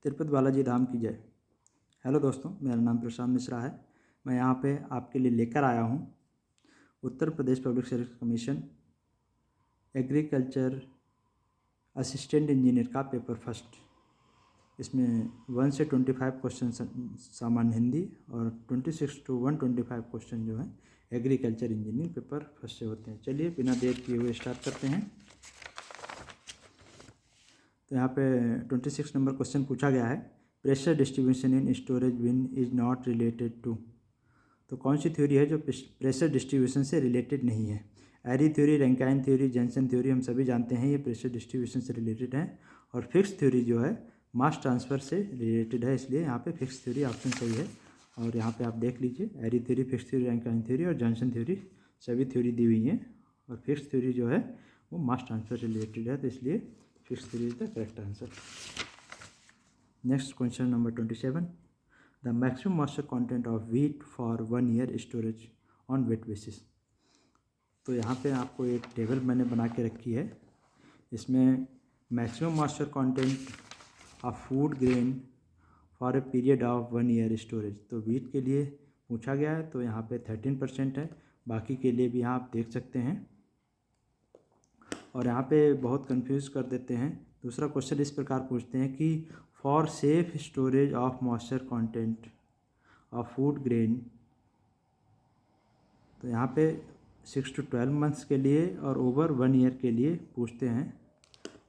तिरुपति बालाजी धाम की जय। हेलो दोस्तों, मेरा नाम प्रशांत मिश्रा है। मैं यहाँ पे आपके लिए लेकर आया हूँ Uttar Pradesh public service commission agriculture assistant engineer का पेपर फर्स्ट। इसमें 1 से 25 क्वेश्चन सामान्य हिंदी और 26 to 125 क्वेश्चन जो है एग्रीकल्चर इंजीनियर पेपर फर्स्ट से होते हैं। चलिए बिना देर किए हुए स्टार्ट करते हैं। तो यहाँ पे 26 नंबर क्वेश्चन पूछा गया है, pressure distribution in storage bin is not related to. तो कौन सी थ्योरी है जो प्रेशर डिस्ट्रीब्यूशन से रिलेटेड नहीं है? Airy theory, Rankine theory, Johnson theory, हम सभी जानते हैं ये प्रेशर डिस्ट्रीब्यूशन से रिलेटेड है। और फिक्स थ्योरी जो है मास ट्रांसफ़र से रिलेटेड है, इसलिए यहाँ पे फिक्स थ्योरी ऑप्शन सही है। और यहाँ पे आप देख लीजिए, Airy theory, Fick's theory, Rankine theory और जॉनसन थ्योरी सभी थ्योरी दी हुई हैं। और फिक्स थ्योरी जो है वो मास ट्रांसफ़र से रिलेटेड है, तो इसलिए fix theory is the correct answer. Next question number 27, the maximum moisture content of wheat for 1 year storage on wet basis. तो यहाँ पे आपको एक टेबल मैंने बना के रखी है, इसमें maximum moisture content of food grain for a period of 1 year storage. तो व्हीट के लिए पूछा गया है, तो यहाँ पे 13% है, बाकी के लिए भी यहाँ आप देख सकते हैं। और यहाँ पे बहुत कंफ्यूज कर देते हैं। दूसरा क्वेश्चन इस प्रकार पूछते हैं कि for safe storage of moisture content of food grain. तो यहाँ पे 6 to 12 मंथ्स के लिए और ओवर 1 ईयर के लिए पूछते हैं।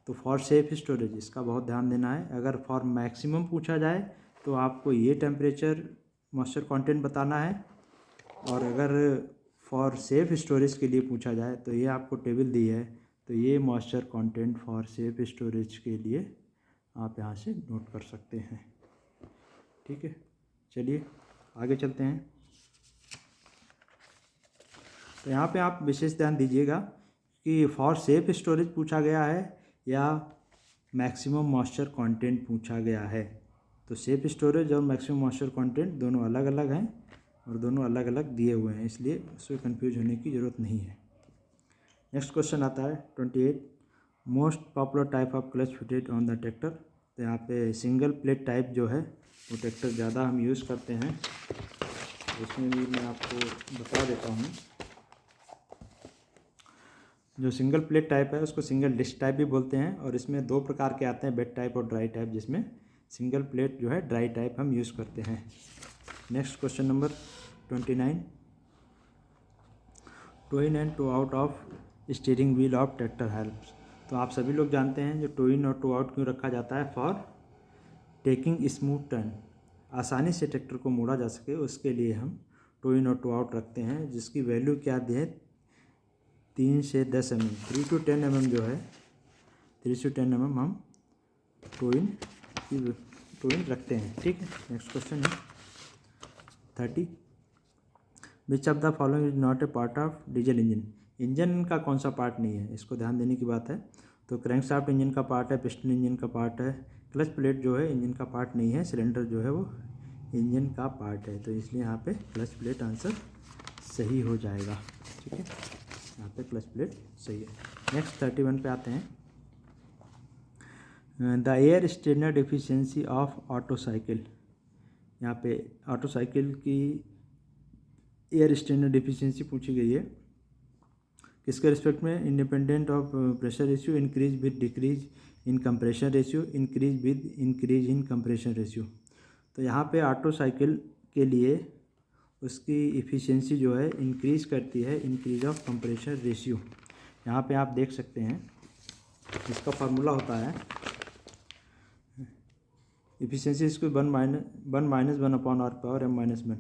तो फॉर सेफ स्टोरेज इसका बहुत ध्यान देना है। अगर फॉर मैक्सिमम पूछा जाए तो आपको ये टेम्परेचर मॉइस्चर कंटेंट बताना है, और अगर फॉर सेफ स्टोरेज के लिए पूछा जाए तो ये आपको टेबल दी है, तो ये moisture content for safe storage के लिए आप यहाँ से नोट कर सकते हैं। ठीक है, चलिए आगे चलते हैं। तो यहाँ पे आप विशेष ध्यान दीजिएगा कि फॉर सेफ स्टोरेज पूछा गया है या मैक्सिमम मॉइस्चर कंटेंट पूछा गया है। तो सेफ स्टोरेज और मैक्सिमम मॉइस्चर कंटेंट दोनों अलग अलग हैं और दोनों अलग अलग दिए हुए हैं, इसलिए उसमें कंफ्यूज होने की ज़रूरत नहीं है। नेक्स्ट क्वेश्चन आता है 28, most popular type of clutch fitted on the tractor. तो यहाँ पे सिंगल प्लेट टाइप जो है वो ट्रैक्टर ज़्यादा हम यूज़ करते हैं। इसमें भी मैं आपको बता देता हूँ, जो सिंगल प्लेट टाइप है उसको सिंगल डिस्क टाइप भी बोलते हैं। और इसमें 2 प्रकार के आते हैं, वेट टाइप और ड्राई टाइप, जिसमें सिंगल प्लेट जो है ड्राई टाइप हम यूज़ करते हैं। Next question number 29, toe in and toe out of steering wheel of tractor helps. तो आप सभी लोग जानते हैं जो टू इन और टू आउट क्यों रखा जाता है, फॉर टेकिंग स्मूथ टर्न, आसानी से ट्रैक्टर को मोड़ा जा सके उसके लिए हम टू इन और टू आउट रखते हैं, जिसकी वैल्यू क्या दी है 3 से 10 mm, 3 to 10 mm जो है 3 से 10 mm हम टू इन रखते हैं। ठीक है, नेक्स्ट क्वेश्चन है 30, which of the following is not a part of diesel engine. Engine का कौन सा पार्ट नहीं है, इसको ध्यान देने की बात है। तो क्रैंकशाफ्ट इंजन का पार्ट है, पिस्टन इंजन का पार्ट है, क्लच प्लेट जो है इंजन का पार्ट नहीं है, सिलेंडर जो है वो इंजन का पार्ट है, तो इसलिए यहाँ पे क्लच प्लेट आंसर सही हो जाएगा। ठीक है, यहाँ पे क्लच प्लेट सही है। नेक्स्ट 31 पे आते हैं, the air standard efficiency of auto cycle. यहाँ पे ऑटो साइकिल की एयर स्टैंडर्ड एफिशिएंसी पूछी गई है, किसके रिस्पेक्ट में? Independent of pressure ratio, increase with decrease in compression ratio, increase with increase in compression ratio. तो यहाँ पे ऑटो साइकिल के लिए उसकी इफ़िशियंसी जो है इंक्रीज़ करती है इंक्रीज ऑफ कंप्रेशन रेशियो। यहाँ पे आप देख सकते हैं इसका फार्मूला होता है इफ़िशियंसी इसको 1 अपॉन आर पावर m-1।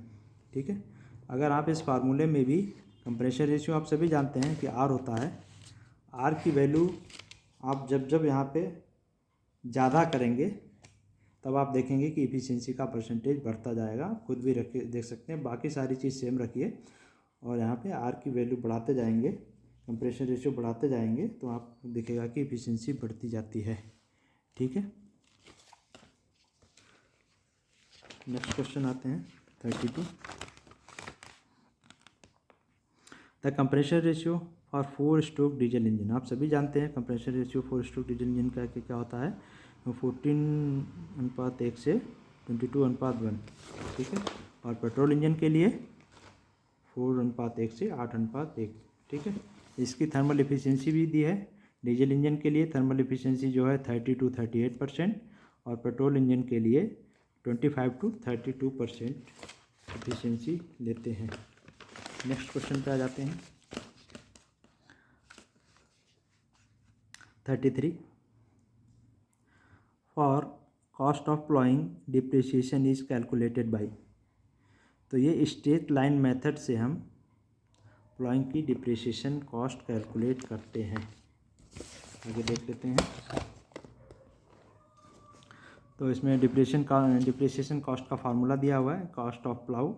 ठीक है, अगर आप इस फार्मूले में भी कंप्रेशन रेशियो आप सभी जानते हैं कि आर होता है, आर की वैल्यू आप जब यहाँ पे ज़्यादा करेंगे तब आप देखेंगे कि इफ़िशियंसी का परसेंटेज बढ़ता जाएगा। आप खुद भी रख देख सकते हैं, बाकी सारी चीज़ सेम रखिए और यहाँ पे आर की वैल्यू बढ़ाते जाएंगे, कंप्रेशन रेशियो बढ़ाते जाएंगे, तो आप दिखेगा कि इफ़िशियंसी बढ़ती जाती है। ठीक है, नेक्स्ट क्वेश्चन आते हैं 32, the compression ratio for 4 stroke diesel engine. आप सभी जानते हैं compression ratio 4 stroke diesel engine का क्या होता है, 14:1 से 22:1, ठीक है। और पेट्रोल इंजन के लिए 4:1 से 8:1, ठीक है। इसकी थर्मल एफिशिएंसी भी दी है। डीजल इंजन के लिए थर्मल एफिशिएंसी जो है 30 to 38% और पेट्रोल इंजन के लिए 25 to 32% एफिशिएंसी लेते हैं। नेक्स्ट क्वेश्चन पे आ जाते हैं। 33 for cost of ploughing depreciation is calculated by. तो ये स्ट्रेट लाइन मेथड से हम प्लॉइंग की डिप्रिसिएशन कॉस्ट कैलकुलेट करते हैं। आगे देख लेते हैं। तो इसमें डिप्रिसिएशन कॉस्ट का फार्मूला दिया हुआ है, cost of plough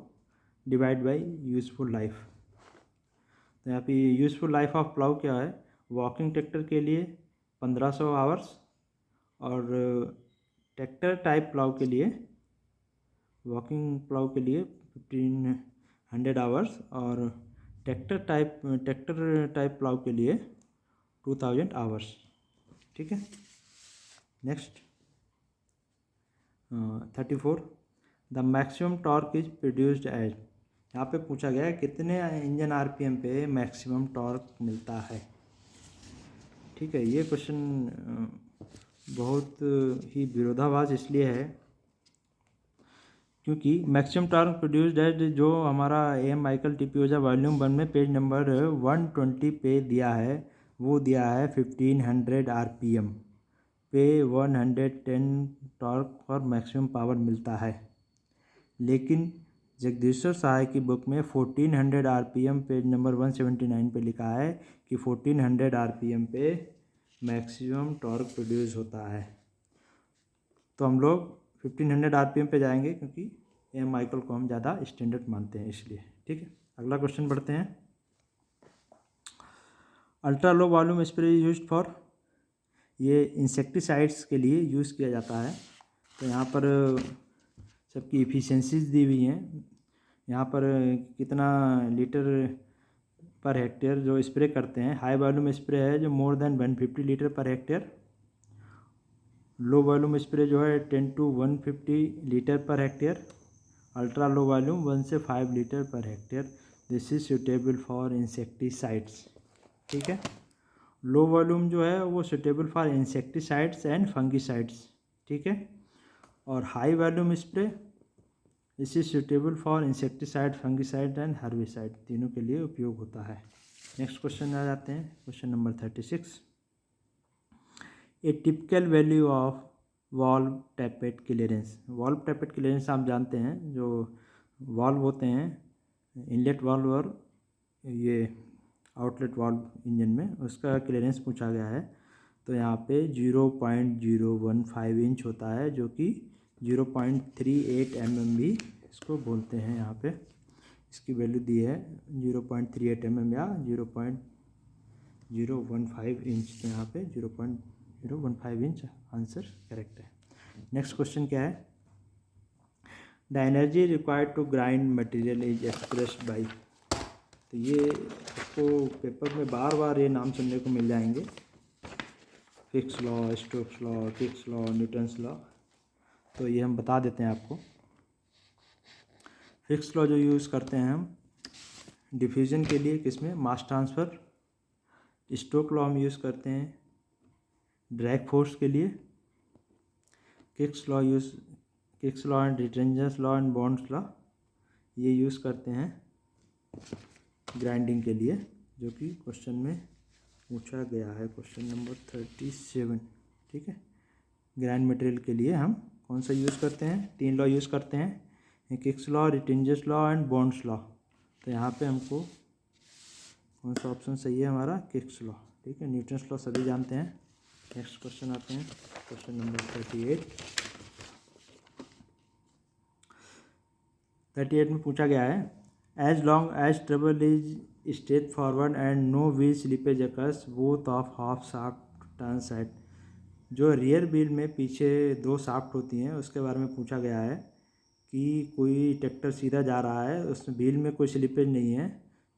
divide by useful life. तो यहाँ पे यूज़फुल लाइफ ऑफ प्लाउ क्या है, वॉकिंग ट्रैक्टर के लिए 1500 आवर्स और ट्रैक्टर टाइप प्लाउ के लिए, वॉकिंग प्लाउ के लिए 1500 आवर्स और ट्रैक्टर टाइप प्लाउ के लिए 2000 आवर्स, ठीक है। Next 34 the maximum torque is produced as. यहाँ पे पूछा गया है कितने इंजन आरपीएम पे मैक्सिमम टॉर्क मिलता है, ठीक है। ये क्वेश्चन बहुत ही विरोधाभास इसलिए है क्योंकि मैक्सिमम टॉर्क प्रोड्यूस्ड एट जो हमारा AM माइकल टीपीओजा वॉल्यूम 1 में पेज नंबर 120 पे दिया है, वो दिया है 1500 आरपीएम पे 110 टॉर्क फॉर मैक्सिमम पावर मिलता है। लेकिन जगदीश्वर सहाय की बुक में 1400 आरपीएम पेज नंबर 179 पे लिखा है कि 1400 आरपीएम पे मैक्सिमम टॉर्क प्रोड्यूस होता है। तो हम लोग 1500 आरपीएम पे जाएंगे क्योंकि AM माइकल को हम ज़्यादा स्टैंडर्ड मानते हैं इसलिए, ठीक है। अगला क्वेश्चन बढ़ते हैं। Ultra low volume spray used for, ये इंसेक्टिसाइड्स के लिए यूज़ किया जाता है। तो यहाँ पर सबकी इफ़िशियंसीज दी हुई हैं। यहाँ पर कितना लीटर पर हेक्टेयर जो स्प्रे करते हैं, हाई वॉल्यूम स्प्रे है जो more than 150 litre per hectare, low volume spray जो है 10 to 150 litre per hectare, ultra low volume 1 से 5 litre per hectare. This is suitable for insecticides, ठीक है। लो वॉल्यूम जो है वो suitable for insecticides and fungicides, ठीक है। और high volume spray this is suitable for insecticide, fungicide and herbicide, तीनों के लिए उपयोग होता है। नेक्स्ट क्वेश्चन आ जाते हैं, question number 36 A typical value of valve tappet clearance. Valve tappet clearance आप जानते हैं, जो वॉल्व होते हैं इनलेट वॉल्व और ये आउटलेट वाल्व इंजन में, उसका क्लियरेंस पूछा गया है। तो यहाँ पे 0.015 इंच होता है जो कि 0.38 mm भी इसको बोलते हैं। यहाँ पे इसकी वैल्यू दी है 0.38 mm या 0.015 इंच। तो यहाँ पे 0.015 इंच आंसर करेक्ट है। नेक्स्ट क्वेश्चन क्या है, the energy required to grind material is expressed by. तो ये आपको पेपर में बार बार ये नाम सुनने को मिल जाएंगे, fix law, Stokes law, fix law, Newton's law. तो ये हम बता देते हैं आपको। फिक्स लॉ जो यूज़ करते हैं हम डिफ्यूज़न के लिए, किसमें, मास ट्रांसफ़र। स्टोक लॉ हम यूज़ करते हैं ड्रैग फोर्स के लिए। Kick's law and Rittinger's law and Bond's law ये यूज़ करते हैं ग्राइंडिंग के लिए, जो कि क्वेश्चन में पूछा गया है, क्वेश्चन नंबर 37, ठीक है। ग्राइंड मटेरियल के लिए हम कौन सा यूज़ करते हैं, 3 लॉ यूज़ करते हैं, Kick's law, Rittinger's law and Bond's law. तो यहाँ पे हमको कौन सा ऑप्शन सही है हमारा, किक्स लॉ, ठीक है। न्यूटन्स लॉ सभी जानते हैं। नेक्स्ट क्वेश्चन आते हैं, क्वेश्चन नंबर 38 में पूछा गया है, as long as travel is straight forward and no wheel slippage occurs both of half shaft turn side. जो रियर व्हील में पीछे 2 शाफ्ट होती हैं उसके बारे में पूछा गया है कि कोई ट्रैक्टर सीधा जा रहा है, उस व्हील में कोई स्लिपेज नहीं है,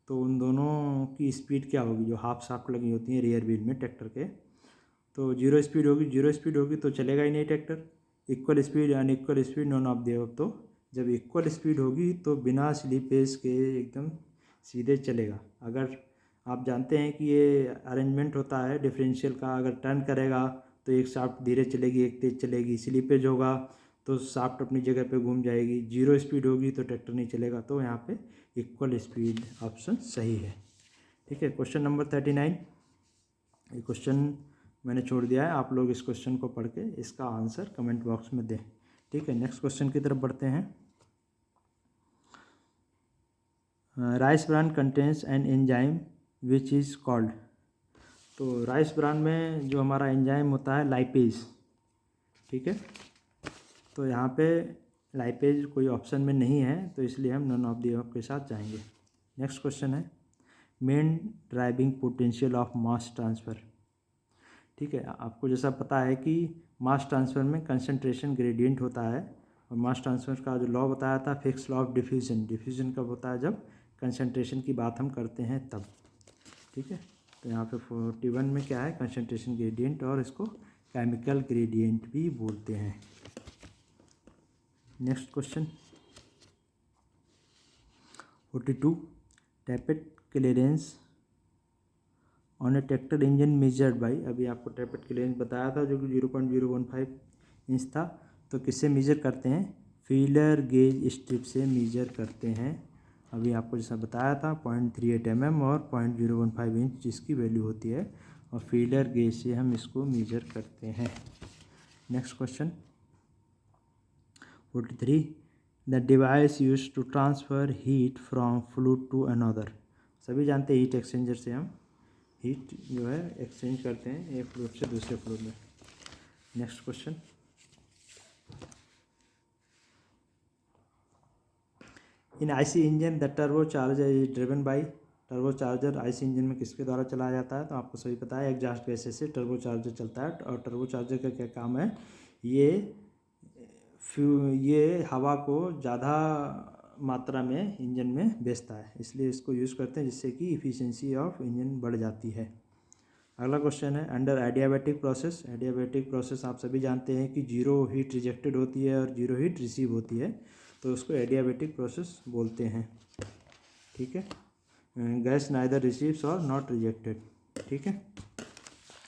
तो उन दोनों की स्पीड क्या होगी, जो हाफ शाफ्ट लगी होती हैं रियर व्हील में ट्रैक्टर के। तो जीरो स्पीड होगी तो चलेगा ही नहीं tractor. Equal speed unequal speed none of the above, तो जब इक्वल स्पीड होगी तो बिना स्लीपेज के एकदम सीधे चलेगा। अगर आप जानते हैं कि ये अरेंजमेंट होता है डिफरेंशियल का, अगर टर्न करेगा तो एक शाफ्ट धीरे चलेगी एक तेज़ चलेगी, स्लीपेज होगा तो शाफ्ट अपनी जगह पे घूम जाएगी, जीरो स्पीड होगी तो ट्रैक्टर नहीं चलेगा। तो यहाँ पे इक्वल स्पीड ऑप्शन सही है। ठीक है, क्वेश्चन नंबर 39, ये क्वेश्चन मैंने छोड़ दिया है, आप लोग इस क्वेश्चन को पढ़ के इसका आंसर कमेंट बॉक्स में दें। ठीक है, नेक्स्ट क्वेश्चन की तरफ बढ़ते हैं। Rice bran contains an enzyme which is called. तो राइस ब्रान में जो हमारा एंजाइम होता है लाइपेज। ठीक है, तो यहाँ पे लाइपेज कोई ऑप्शन में नहीं है, तो इसलिए हम नॉन ऑफ द अबव के साथ जाएंगे। नेक्स्ट क्वेश्चन है main driving potential of mass transfer. ठीक है, आपको जैसा पता है कि मास ट्रांसफ़र में कंसंट्रेशन ग्रेडियंट होता है, और मास ट्रांसफ़र का जो लॉ बताया था fix law of diffusion. Diffusion कब होता है, जब कंसंट्रेशन की बात हम करते हैं तब। ठीक है, तो यहाँ पे 41 में क्या है, कंसंट्रेशन ग्रेडियंट, और इसको केमिकल ग्रेडियंट भी बोलते हैं। Next question 42, tappet clearance on A tractor engine measured by. अभी आपको टैपेट क्लियरेंस बताया था जो कि 0.015 इंच था, तो किससे मेजर करते हैं, फीलर गेज स्ट्रिप से मेजर करते हैं। अभी आपको जैसा बताया था 0.38 mm और 0.015 इंच जिसकी वैल्यू होती है, और फीलर गेज से हम इसको मेजर करते हैं। Next question 43, the device use to transfer heat from fluid to another. सभी जानते हैं हीट एक्सचेंजर से हम हीट जो है एक्सचेंज करते हैं एक फ्लूइड से दूसरे फ्लूइड में। Next question in IC engine the turbo charger is driven by. Turbo charger IC engine में किसके द्वारा चलाया जाता है, तो आपको सभी पता है एग्जॉस्ट गैसेस से टर्बो चार्जर चलता है। और टर्बो चार्जर का क्या काम है, ये हवा को ज़्यादा मात्रा में इंजन में भेजता है, इसलिए इसको यूज़ करते हैं जिससे कि इफ़िशियंसी ऑफ इंजन बढ़ जाती है। अगला क्वेश्चन है under adiabatic process. Adiabatic process आप सभी जानते हैं कि जीरो हीट रिजेक्टेड होती है और जीरो हीट रिसीव होती है, तो उसको एडियाबैटिक प्रोसेस बोलते हैं। ठीक है, गैस नाइदर रिसीव्स और नॉट रिजेक्टेड। ठीक है,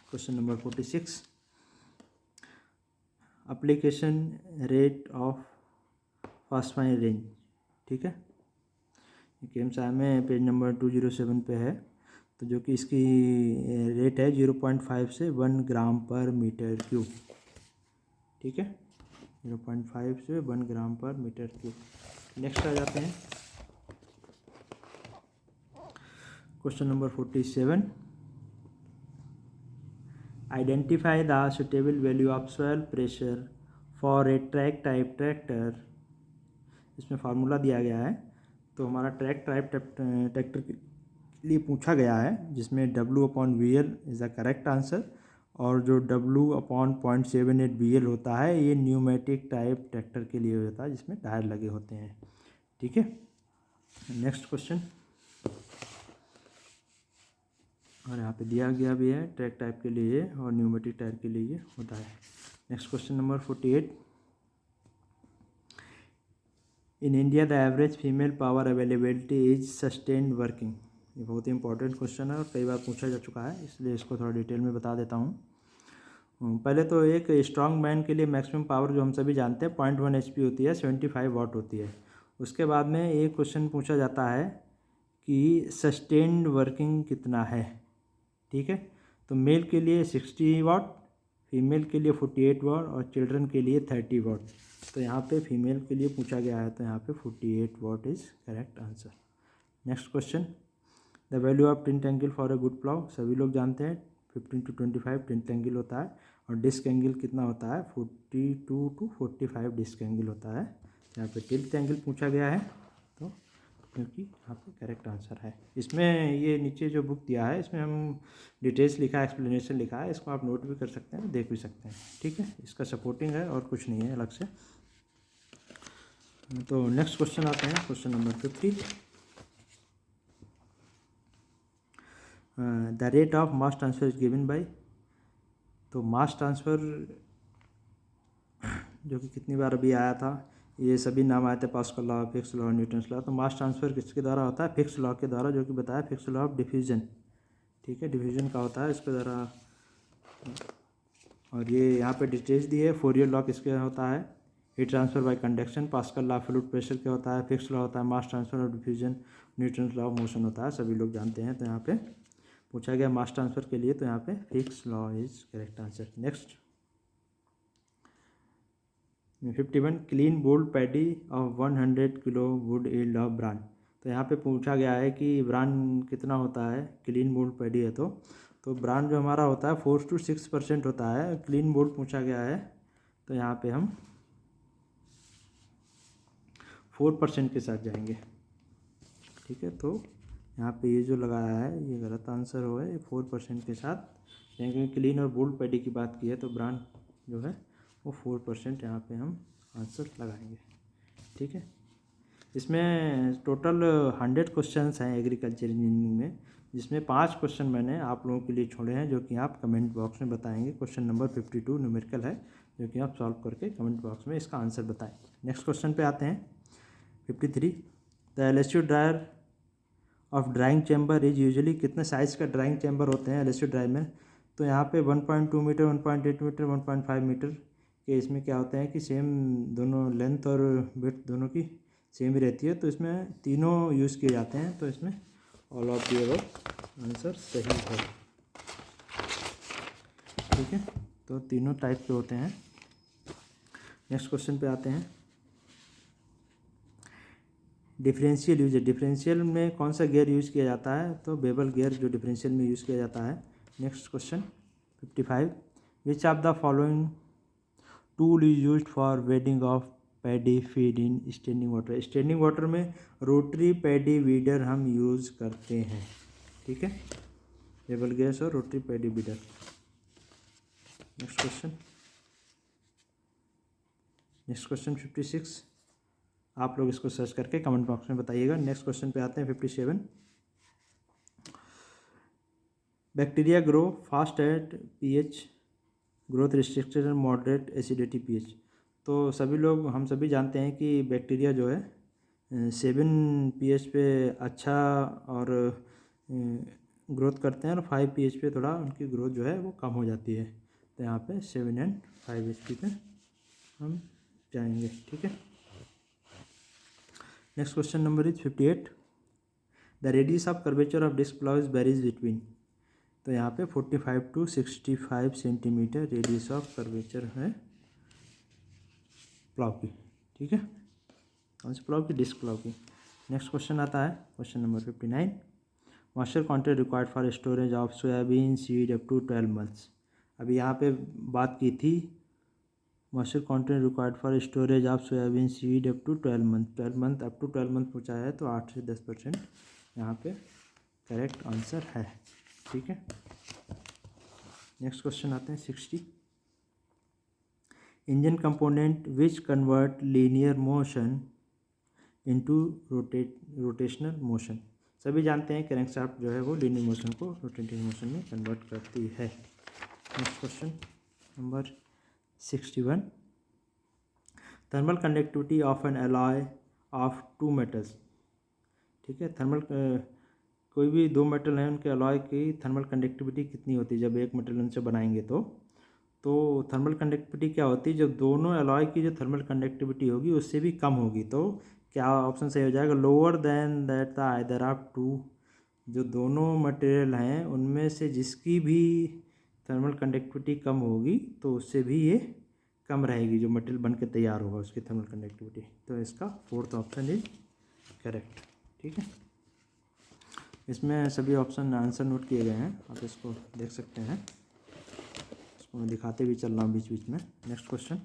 question number 46, application rate of fast fine range. ठीक है, KEMSA में पेज नंबर 207 पे है, तो जो कि इसकी रेट है 0.5 से 1 ग्राम पर मीटर क्यूब। ठीक है, 0.5 से 1 ग्राम पर मीटर क्यूब। नेक्स्ट आ जाते हैं question number 47, identify the suitable value of soil pressure for a track type tractor. इसमें फार्मूला दिया गया है, तो हमारा ट्रैक टाइप ट्रैक्टर के लिए पूछा गया है, जिसमें W/VL is the correct answer, और जो W/0.78 VL होता है ये न्यूमेटिक टाइप ट्रैक्टर के लिए होता है जिसमें टायर लगे होते हैं। ठीक है, नेक्स्ट क्वेश्चन, और यहाँ पे दिया गया भी है ट्रैक टाइप के लिए और न्यूमेटिक टायर के लिए होता है। Next question number 48, in India the average female power availability is sustained working. ये बहुत ही इंपॉर्टेंट क्वेश्चन है और कई बार पूछा जा चुका है, इसलिए इसको थोड़ा डिटेल में बता देता हूँ। पहले तो एक स्ट्रॉन्ग मैन के लिए मैक्सिमम पावर जो हम सभी जानते हैं 0.1 HP होती है, 75 वाट होती है। उसके बाद में एक क्वेश्चन पूछा जाता है कि सस्टेन्ड वर्किंग कितना है। ठीक है, तो मेल के लिए 60 वाट, फीमेल के लिए 48 वाट और चिल्ड्रन के लिए 30 वाट। तो यहाँ पे फीमेल के लिए पूछा गया है, तो यहाँ पे 48 what is correct answer. Next question, the value of tilt angle for a good plough. सभी लोग जानते हैं 15 to 25 टिल्ट एंगल होता है, और डिस्क एंगल कितना होता है 42 to 45 डिस्क एंगल होता है। यहाँ पे टिल्ट एंगल पूछा गया है, तो क्योंकि यहाँ पे करेक्ट आंसर है। इसमें ये नीचे जो बुक दिया है इसमें हम डिटेल्स लिखा है, एक्सप्लेनेशन लिखा है, इसको आप नोट भी कर सकते हैं, देख भी सकते हैं। ठीक है, इसका सपोर्टिंग है और कुछ नहीं है अलग से। तो नेक्स्ट क्वेश्चन आते हैं, question number 50, the rate of mass transfer is given by. तो मास ट्रांसफ़र जो कि कितनी बार अभी आया था, ये सभी नाम आए थे, pascal law, fix law, Newton's law. तो मास ट्रांसफ़र किसके द्वारा होता है? फिक्स लॉ के द्वारा, जो कि बताया फिक्स लॉ ऑफ डिफ्यूजन। ठीक है, डिफ्यूजन का होता है इसके द्वारा। और ये यहाँ पे डिटेल्स दी है। फोरियर लॉ किसके होता है? Heat transfer by conduction. Pascal law fluid pressure क्या होता है? फिक्स लॉ होता है मास ट्रांसफर और diffusion. Newton's law of motion होता है, सभी लोग जानते हैं। तो यहाँ पे पूछा गया मास ट्रांसफर के लिए, तो यहाँ पे fix law is correct answer. Next 51 clean bowled paddy of 100 kilo would yield of brand. तो यहाँ पे पूछा गया है कि ब्रांड कितना होता है, क्लीन बोल्ड पैडी है तो ब्रांड जो हमारा होता है 4 to 6% होता है। क्लीन बोल्ड पूछा गया है, तो यहाँ पे हम 4% के साथ जाएंगे। ठीक है, तो यहाँ पे ये जो लगाया है ये गलत आंसर हो है, 4% के साथ जाएंगे। क्लीन और बोल्ड पैडी की बात की है, तो ब्रांड जो है वो 4% यहाँ पे हम आंसर लगाएंगे। ठीक है, इसमें टोटल 100 क्वेश्चंस हैं एग्रीकल्चर इंजीनियरिंग में, जिसमें 5 क्वेश्चन मैंने आप लोगों के लिए छोड़े हैं, जो कि आप कमेंट बॉक्स में बताएंगे। क्वेश्चन नंबर 52 न्यूमेरिकल है, जो कि आप सॉल्व करके कमेंट बॉक्स में इसका आंसर बताएं। नेक्स्ट क्वेश्चन पे आते हैं। 53 the LSU dryer of drawing chamber is usually, कितने साइज़ का ड्राइंग चैम्बर होते हैं एलएसयू ड्रायर में? तो यहाँ पे 1.2 मीटर, 1.8 मीटर, 1.5 मीटर के इसमें क्या होते हैं कि सेम दोनों लेंथ और विड्थ दोनों की सेम ही रहती है। तो इसमें तीनों यूज़ किए जाते हैं, तो इसमें all of the above answer सही है। ठीक है, तो तीनों टाइप के होते हैं। नेक्स्ट क्वेश्चन पे आते हैं। डिफरेंशियल यूज, डिफरेंशियल में कौन सा गियर यूज़ किया जाता है? तो बेवल गियर जो डिफरेंशियल में यूज़ किया जाता है। Next question 55 which of the following tool is used for wedding of paddy feed in standing water? Standing water में रोटरी पैडी वीडर हम यूज़ करते हैं। ठीक है, बेवल गियर्स और rotary paddy weeder. Next question 56, आप लोग इसको सर्च करके कमेंट बॉक्स में बताइएगा। नेक्स्ट क्वेश्चन पे आते हैं 57 bacteria grow fast at pH growth restricted and moderate acidity pH. तो हम सभी जानते हैं कि बैक्टीरिया जो है 7 pH पे अच्छा और ग्रोथ करते हैं, और 5 pH पे थोड़ा उनकी ग्रोथ जो है वो कम हो जाती है। तो यहाँ पे 7 and 5 HP पे हम जाएंगे। ठीक है, next question number is 58 the radius of curvature of disc plough is varies between. तो यहाँ पे 45 to 65 centimetre radius of curvature है प्लाउ की। ठीक है, कौन सी प्लाउ की? डिस्क प्लाउ की। नेक्स्ट क्वेश्चन आता है question number 59 moisture content required for storage of soybean seed up to 12 months। अभी यहाँ पे बात की थी moisture content required for storage of soybean seed up to 12 month। 12 month up to 12 month पूछा है, तो 8 से 10% यहाँ पे करेक्ट आंसर है। ठीक है, नेक्स्ट क्वेश्चन आते हैं 60 engine component which convert linear motion into rotational motion. सभी जानते हैं क्रैंकशाफ्ट जो है वो लीनियर मोशन को रोटेटिंग मोशन में कन्वर्ट करती है। Next question number 61 thermal conductivity of N alloy of 2 metals। ठीक है, कोई भी 2 मेटल हैं, उनके अलॉय की थर्मल कंडक्टिविटी कितनी होती है जब एक मेटल उनसे बनाएंगे? तो थर्मल कंडक्टिविटी क्या होती है? जब दोनों अलॉय की जो थर्मल कंडक्टिविटी होगी उससे भी कम होगी। तो क्या ऑप्शन सही हो जाएगा? Lower than that the either of two. जो दोनों मटेरियल हैं उनमें से जिसकी भी थर्मल कंडक्टिविटी कम होगी तो उससे भी ये कम रहेगी, जो मटेरियल बन के तैयार होगा उसकी थर्मल कंडक्टिविटी। तो इसका 4th ऑप्शन इज करेक्ट। ठीक है, इसमें सभी ऑप्शन आंसर नोट किए गए हैं, आप इसको देख सकते हैं। इसको मैं दिखाते भी चल रहा हूँ बीच बीच में। नेक्स्ट क्वेश्चन,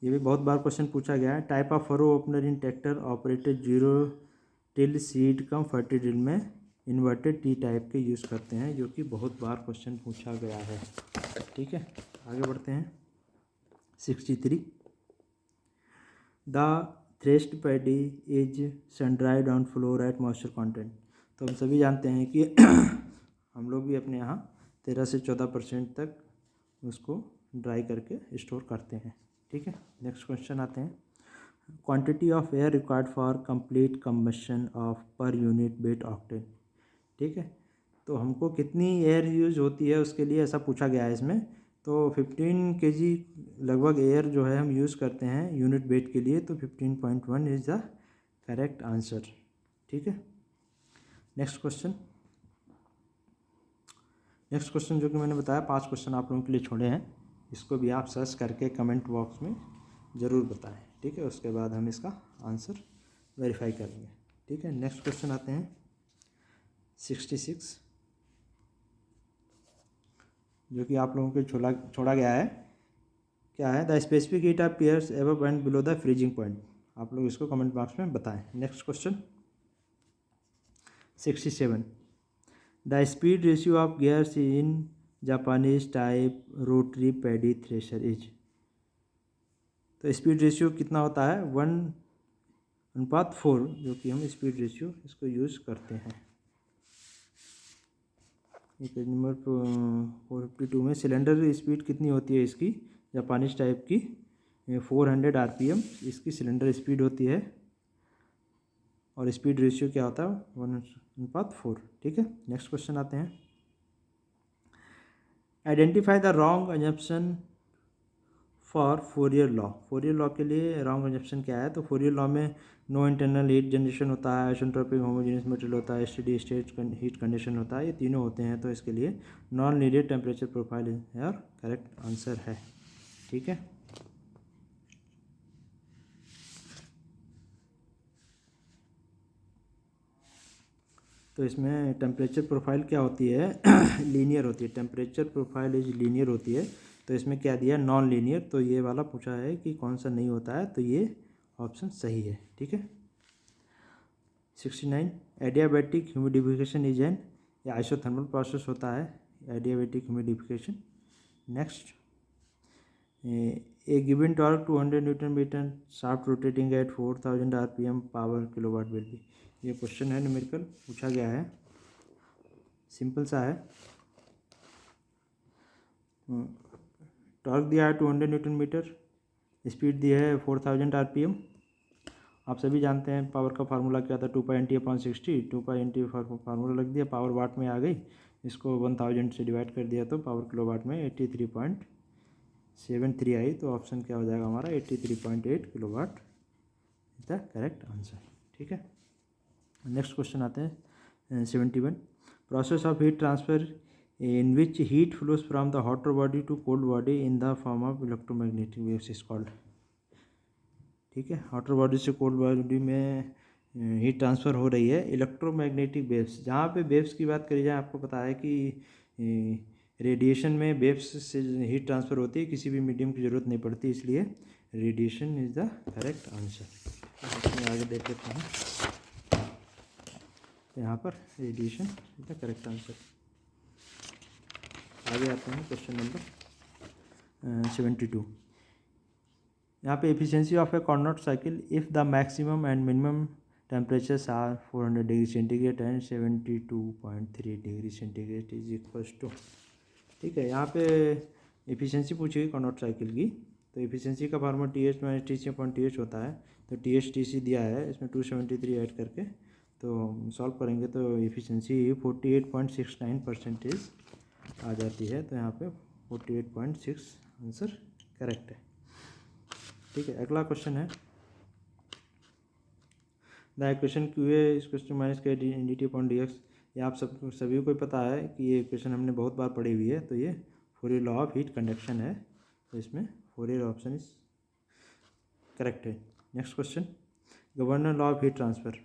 ये भी बहुत बार क्वेश्चन पूछा गया है। Type of furrow opener in tractor operated 0 till seed come 40 drill में इन्वर्टेड टी टाइप के यूज़ करते हैं, जो कि बहुत बार क्वेश्चन पूछा गया है। ठीक है, आगे बढ़ते हैं 63 the threshed paddy is sun dried on floor at moisture content. तो हम सभी जानते हैं कि हम लोग भी अपने यहाँ 13 से 14% तक उसको ड्राई करके स्टोर करते हैं। ठीक है, नेक्स्ट क्वेश्चन आते हैं। Quantity of air required for complete combustion of per unit weight octane. ठीक है, तो हमको कितनी एयर यूज होती है उसके लिए ऐसा पूछा गया है इसमें। तो 15 kg लगभग एयर जो है हम यूज़ करते हैं यूनिट वेट के लिए, तो 15.1 इज़ द करेक्ट आंसर। ठीक है, नेक्स्ट क्वेश्चन जो कि मैंने बताया 5 क्वेश्चन आप लोगों के लिए छोड़े हैं, इसको भी आप सर्च करके कमेंट बॉक्स में ज़रूर बताएं। ठीक है, उसके बाद हम इसका आंसर वेरीफाई करेंगे। ठीक है, नेक्स्ट क्वेश्चन आते हैं 66, जो कि आप लोगों के छोड़ा गया है। क्या है? The specific heat of pairs above and below the freezing point. आप लोग इसको कमेंट बॉक्स में बताएं। Next question 67, the speed ratio of gears in Japanese type rotary paddy thresher is. तो स्पीड रेशियो कितना होता है? 1:4, जो कि हम स्पीड रेशियो इसको यूज़ करते हैं। पेज नंबर 452 में सिलेंडर स्पीड कितनी होती है इसकी जापानीज टाइप की? 400 RPM इसकी सिलेंडर स्पीड होती है, और स्पीड रेशियो क्या होता है? 1:4। ठीक है, नेक्स्ट क्वेश्चन आते हैं। Identify the wrong assumption for Fourier law. Fourier law के लिए रॉन्ग अजम्पशन क्या है? तो फोरियर लॉ में नो इंटरनल हीट जनरेशन होता है, आइसोट्रोपिक होमोजेनियस मटेरियल होता है, स्टेडी स्टेट हीट कंडीशन होता है, ये तीनों होते हैं। तो इसके लिए नॉन लीनियर टेम्परेचर प्रोफाइल और करेक्ट आंसर है। ठीक है, तो इसमें टेम्परेचर प्रोफाइल क्या होती है? लीनियर होती है। टेम्परेचर प्रोफाइल इज लीनियर होती है। तो इसमें क्या दिया? Non linear. तो ये वाला पूछा है कि कौन सा नहीं होता है, तो ये ऑप्शन सही है। ठीक है, 69, एडियाबैटिक ह्यूमिडिफिकेशन इज एन, या आइसोथर्मल प्रोसेस होता है adiabatic humidification. Next, a given torque 200 newton metre, shaft rotating at 4000 RPM, power kilowatt will be. ये क्वेश्चन है, न्यूमेरिकल पूछा गया है, सिंपल सा है। टॉर्क दिया है 200 न्यूटन मीटर, स्पीड दी है 4000 RPM। आप सभी जानते हैं पावर का फार्मूला क्या था? 2π/60। 2π फार्मूला लग दिया, पावर वाट में आ गई, इसको 1000 से डिवाइड कर दिया तो पावर किलोवाट में 83.73 आई। तो ऑप्शन क्या हो जाएगा हमारा? 83.8 kilowatt is the correct answer. ठीक है, नेक्स्ट क्वेश्चन आते हैं 71, process of heat transfer in which heat flows from the hotter body to cold body in the form of electromagnetic waves is called. ठीक है, हॉटर बॉडी से cold body में heat transfer हो रही है electromagnetic waves. जहाँ पे waves की बात करी जाए, आपको पता है कि रेडिएशन में वेव्स से हीट ट्रांसफ़र होती है, किसी भी मीडियम की ज़रूरत नहीं पड़ती, इसलिए radiation is the correct answer. आगे देख लेते हैं, तो यहाँ पर radiation is the correct answer. आगे आते हैं क्वेश्चन नंबर 72। यहाँ पे efficiency of a Carnot cycle if the maximum and minimum temperatures are 400 degree centigrade and 72.3 degree centigrade is equals to. ठीक है, यहाँ पे एफिशिएंसी पूछी गई कार्नोट साइकिल की, तो एफिशिएंसी का फार्मूला TH - TC/TH होता है। तो TH TC दिया है, इसमें 273 ऐड करके तो सॉल्व करेंगे तो एफिशिएंसी 48.69% आ जाती है। तो यहाँ पे 48.6 आंसर करेक्ट है। ठीक है, अगला क्वेश्चन है, the equation QA is question minus के dt/dx। ये आप सभी को पता है कि ये इक्वेशन हमने बहुत बार पढ़ी हुई है। तो ये Fourier law of heat conduction है, तो इसमें फोरियर ऑप्शन इज करेक्ट है। Next question, governor law of heat transfer,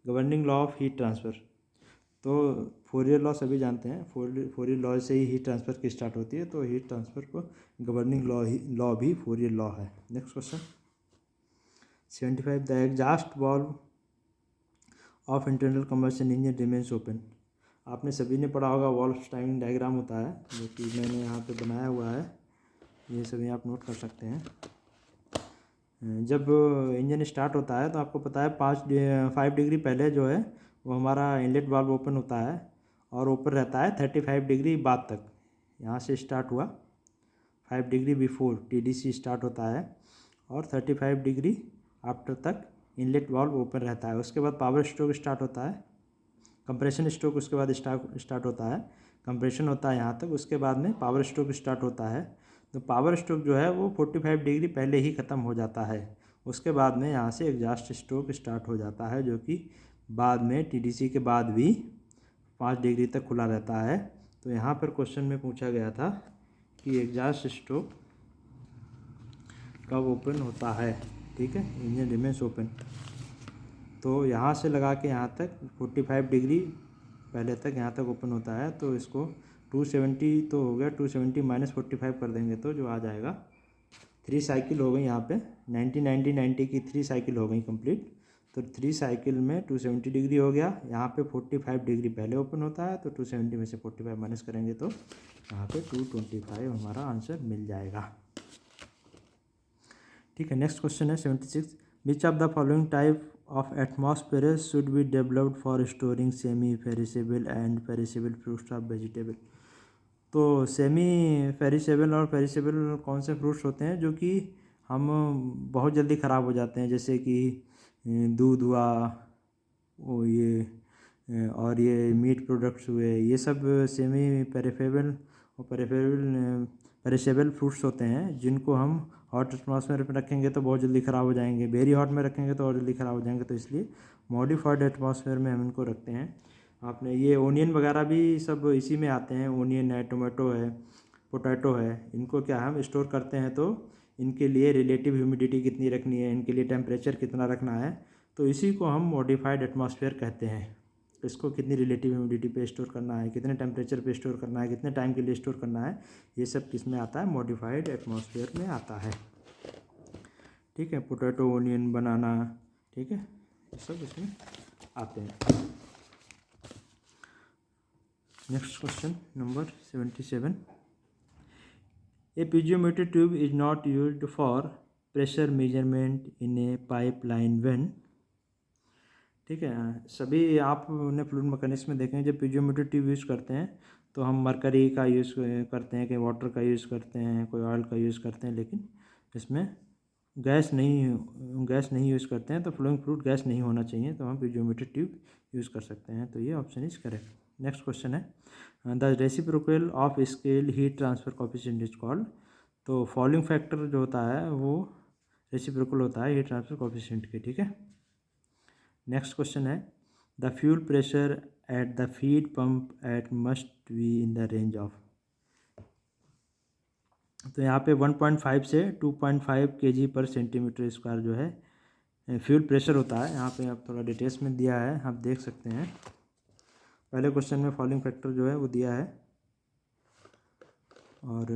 governing law of heat transfer. तो फोरियर लॉ सभी जानते हैं, फोरियर लॉ से ही हीट ट्रांसफ़र की स्टार्ट होती है, तो हीट ट्रांसफ़र को गवर्निंग लॉ भी फोरियर लॉ है। Next question 75, the exhaust valve of internal combustion engine remains open. आपने सभी ने पढ़ा होगा, वाल्व टाइमिंग डायग्राम होता है, जो कि मैंने यहाँ पे बनाया हुआ है, ये सभी आप नोट कर सकते हैं। जब इंजन स्टार्ट होता है तो आपको पता है 5 डिग्री पहले जो है वो हमारा इनलेट वाल्व ओपन होता है, और ओपन रहता है 35 डिग्री बाद तक। यहाँ से स्टार्ट हुआ 35 डिग्री बिफोर TDC स्टार्ट होता है और 35 डिग्री आफ्टर तक इनलेट वाल्व ओपन रहता है। उसके बाद पावर स्ट्रोक स्टार्ट होता है, कंप्रेशन स्ट्रोक उसके बाद स्टार्ट होता है, कंप्रेशन होता है यहाँ तक, उसके बाद में पावर स्ट्रोक स्टार्ट होता है। तो पावर स्ट्रोक जो है वो 45 डिग्री पहले ही ख़त्म हो जाता है। उसके बाद में यहाँ से एग्जॉस्ट स्ट्रोक स्टार्ट हो जाता है, जो कि बाद में TDC के बाद भी 5 डिग्री तक खुला रहता है। तो यहाँ पर क्वेश्चन में पूछा गया था कि एग्जॉस्ट स्ट्रोक कब ओपन होता है, ठीक है, इंजन रिमेन्स ओपन। तो यहाँ से लगा के यहाँ तक 45 डिग्री पहले तक यहाँ तक ओपन होता है। तो इसको 270 तो हो गया, 270 माइनस 45 कर देंगे तो जो आ जाएगा 3 साइकिल हो गई यहाँ पे, 90 90 90 की 3 साइकिल हो गई कंप्लीट। तो 3 साइकिल में 270 डिग्री हो गया। यहाँ पे 45 डिग्री पहले ओपन होता है, तो 270 में से 45 माइनस करेंगे तो यहाँ पे 225 हमारा आंसर मिल जाएगा, ठीक है। नेक्स्ट क्वेश्चन है 76, which of the following type of atmospheres should be developed for storing semi perishable and perishable fruits of vegetable। तो सेमी पेरिशेबल और पेरिशेबल कौन से फ्रूट्स होते हैं जो कि हम बहुत जल्दी ख़राब हो जाते हैं, जैसे कि दूध हुआ, वो ये और ये मीट प्रोडक्ट्स हुए, ये सब सेमी पेरिफेबल और पेरिशेबल फ्रूट्स होते हैं जिनको हम हॉट एटमॉस्फेयर में रखेंगे तो बहुत जल्दी ख़राब हो जाएंगे, वेरी हॉट में रखेंगे तो और जल्दी ख़राब हो जाएंगे। तो इसलिए मॉडिफाइड एटमॉस्फेयर में हम इनको रखते हैं। आपने ये ओनियन वगैरह भी सब इसी में आते हैं, ओनियन है, टोमेटो है, पोटैटो है, इनको क्या हम स्टोर करते हैं तो इनके लिए रिलेटिव ह्यूमिडिटी कितनी रखनी है, इनके लिए टेम्परेचर कितना रखना है, तो इसी को हम मॉडिफाइड एटमॉस्फेयर कहते हैं। इसको कितनी रिलेटिव ह्यूमिडिटी पे स्टोर करना है, कितने टेम्परेचर पे स्टोर करना है, कितने टाइम के लिए स्टोर करना है, ये सब किस में आता है, मॉडिफाइड एटमॉस्फेयर में आता है, ठीक है। पोटैटो, ओनियन, बनाना, ठीक है, ये सब इसमें आते हैं। Next question number 77, A piezometer tube is not used for pressure measurement in A pipeline when, ठीक है। सभी आपने फ्लूइड मैकेनिक्स में देखें जब piezometer ट्यूब यूज़ करते हैं तो हम मरकरी का यूज़ करते हैं, कहीं वाटर का यूज़ करते हैं, कोई ऑयल का यूज़ करते हैं, लेकिन इसमें गैस नहीं यूज़ करते हैं। तो फ्लोइंग फ्लूइड गैस नहीं होना चाहिए, तो हम piezometer ट्यूब यूज़ कर सकते हैं। तो ये option is correct. Next question है, the reciprocal of scale heat transfer coefficient is called. तो फॉलिंग फैक्टर जो होता है वो रेसिप्रोकल होता है हीट ट्रांसफर कोफिशिएंट के, ठीक है। नेक्स्ट क्वेश्चन है, the fuel pressure at the feed pump at must be in the range of. तो यहाँ पे 1.5 से 2.5 kg पर सेंटीमीटर स्क्वायर जो है फ्यूल प्रेशर होता है। यहाँ पे आप थोड़ा डिटेल्स में दिया है, आप देख सकते हैं। पहले क्वेश्चन में फॉलिंग फैक्टर जो है वो दिया है, और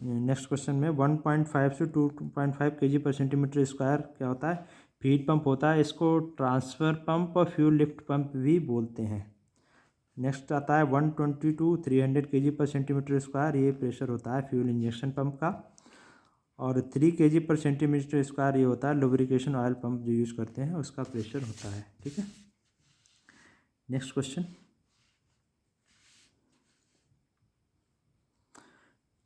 नेक्स्ट क्वेश्चन में 1.5 से 2.5 kg पर सेंटीमीटर स्क्वायर क्या होता है, फीड पंप होता है। इसको ट्रांसफ़र पंप और फ्यूल लिफ्ट पंप भी बोलते हैं। नेक्स्ट आता है 120 to 300 kg पर सेंटीमीटर स्क्वायर, ये प्रेशर होता है फ्यूल इंजेक्शन पंप का। और 3 kg पर सेंटीमीटर स्क्वायर ये होता है लुब्रिकेशन ऑयल पंप जो यूज़ करते हैं उसका प्रेशर होता है, ठीक है। Next question,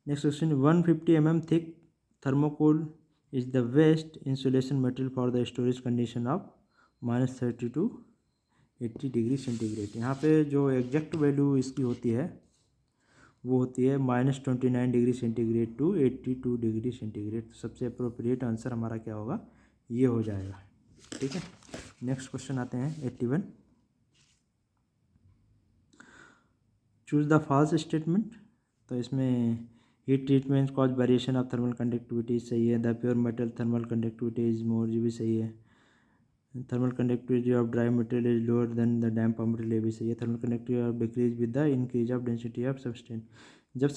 next question, 150 mm thick thermocol is the best insulation material for the storage condition of -30 to 80 degree centigrade. यहाँ पे जो एग्जैक्ट वैल्यू इसकी होती है वो होती है -29 degree centigrade to 82 degree centigrade. तो सबसे अप्रोप्रिएट आंसर हमारा क्या होगा, ये हो जाएगा, ठीक है। नेक्स्ट क्वेश्चन आते हैं 81, चूज द फॉल्स स्टेटमेंट। तो इसमें heat treatment cause variation of thermal conductivity सही है, the pure metal thermal conductivity is more, ये भी सही है। Thermal conductivity of dry material is lower than the damp material, ये भी सही है। Thermal conductivity of decrease with the increase of density of substance. जब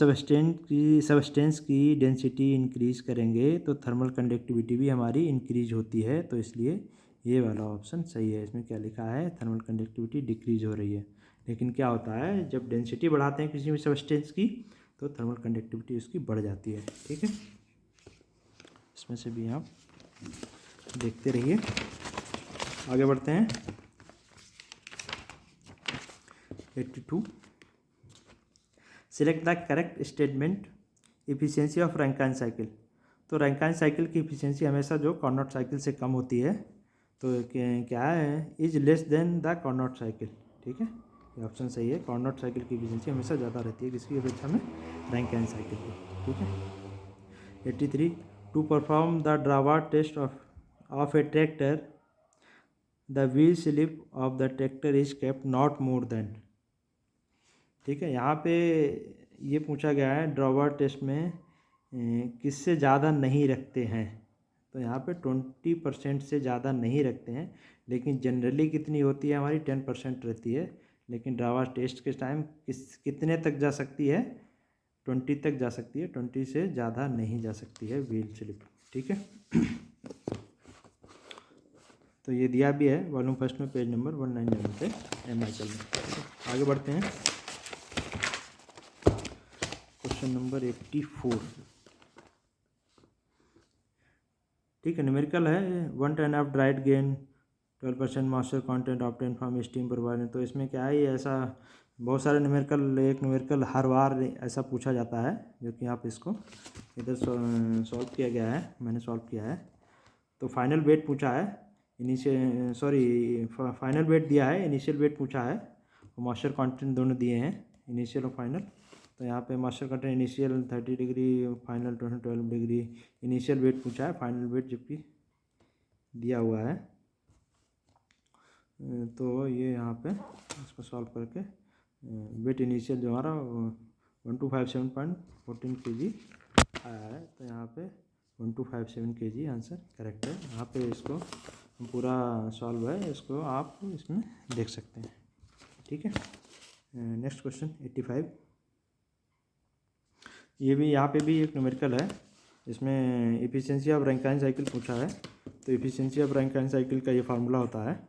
सबस्टेंस की डेंसिटी इंक्रीज करेंगे तो थर्मल कंडक्टिविटी भी हमारी इंक्रीज होती है। तो इसलिए ये वाला ऑप्शन सही है। इसमें क्या लिखा है, थर्मल कंडक्टिविटी डिक्रीज हो रही है, लेकिन क्या होता है जब डेंसिटी बढ़ाते हैं किसी भी सबस्टेंस की तो थर्मल कंडक्टिविटी उसकी बढ़ जाती है, ठीक है। इसमें से भी आप देखते रहिए। आगे बढ़ते हैं 82, select the correct statement efficiency of Rankine cycle. तो रैंकाइन साइकिल की इफ़िशियंसी हमेशा जो कार्नोट साइकिल से कम होती है, तो क्या है, is less than the Carnot cycle. ठीक है, ये ऑप्शन सही है। कार्नोट साइकिल की इफ़िशियंसी हमेशा ज़्यादा रहती है किसकी अपेक्षा में, रैंकाइन साइकिल की। ठीक है। 83 to perform the drawbar test of a tractor the wheel slip of the tractor is kept not more than. ठीक है, यहाँ पे ये पूछा गया है ड्रावर टेस्ट में किससे ज़्यादा नहीं रखते हैं, तो यहाँ पे 20% से ज़्यादा नहीं रखते हैं, लेकिन जनरली कितनी होती है हमारी 10% रहती है, लेकिन ड्रावर टेस्ट के टाइम कितने तक जा सकती है, 20 तक जा सकती है, 20 से ज़्यादा नहीं जा सकती है व्हील स्लिप। ठीक है। तो ये दिया भी है वॉल्यूम फर्स्ट में पेज नंबर 199 पे MICHEL में। आगे बढ़ते हैं, क्वेश्चन नंबर 84। ठीक है, न्यूमेरिकल है 1 ton of dried grain 12% moisture content obtain from steam provide. तो इसमें क्या है, ये ऐसा बहुत सारे न्यूमेरिकल, एक न्यूमेरिकल हर बार ऐसा पूछा जाता है, जो कि आप इसको इधर सॉल्व किया गया है, मैंने सॉल्व किया है। तो फाइनल वेट पूछा है, फाइनल वेट दिया है, इनिशियल वेट पूछा है, और मॉइस्चर कंटेंट दोनों दिए हैं, इनिशियल और फाइनल। तो यहाँ पे moisture content initial 30 degree, final 12 degree. Initial weight पूछा है, फाइनल वेट जबकि दिया हुआ है। तो ये यहाँ पे इसको सॉल्व करके वेट इनिशियल जो हमारा 1257.14 kg आया है, तो यहाँ पे 1257 kg आंसर करेक्ट है। यहाँ पे इसको पूरा सॉल्व है, इसको आप इसमें देख सकते हैं। ठीक है। Next question 85। ये भी, यहाँ पे भी एक न्यूमेरिकल है, इसमें इफ़िशियंसी ऑफ रैंकाइन साइकिल पूछा है। तो इफ़िशियंसी ऑफ रैंकाइन साइकिल का ये फार्मूला होता है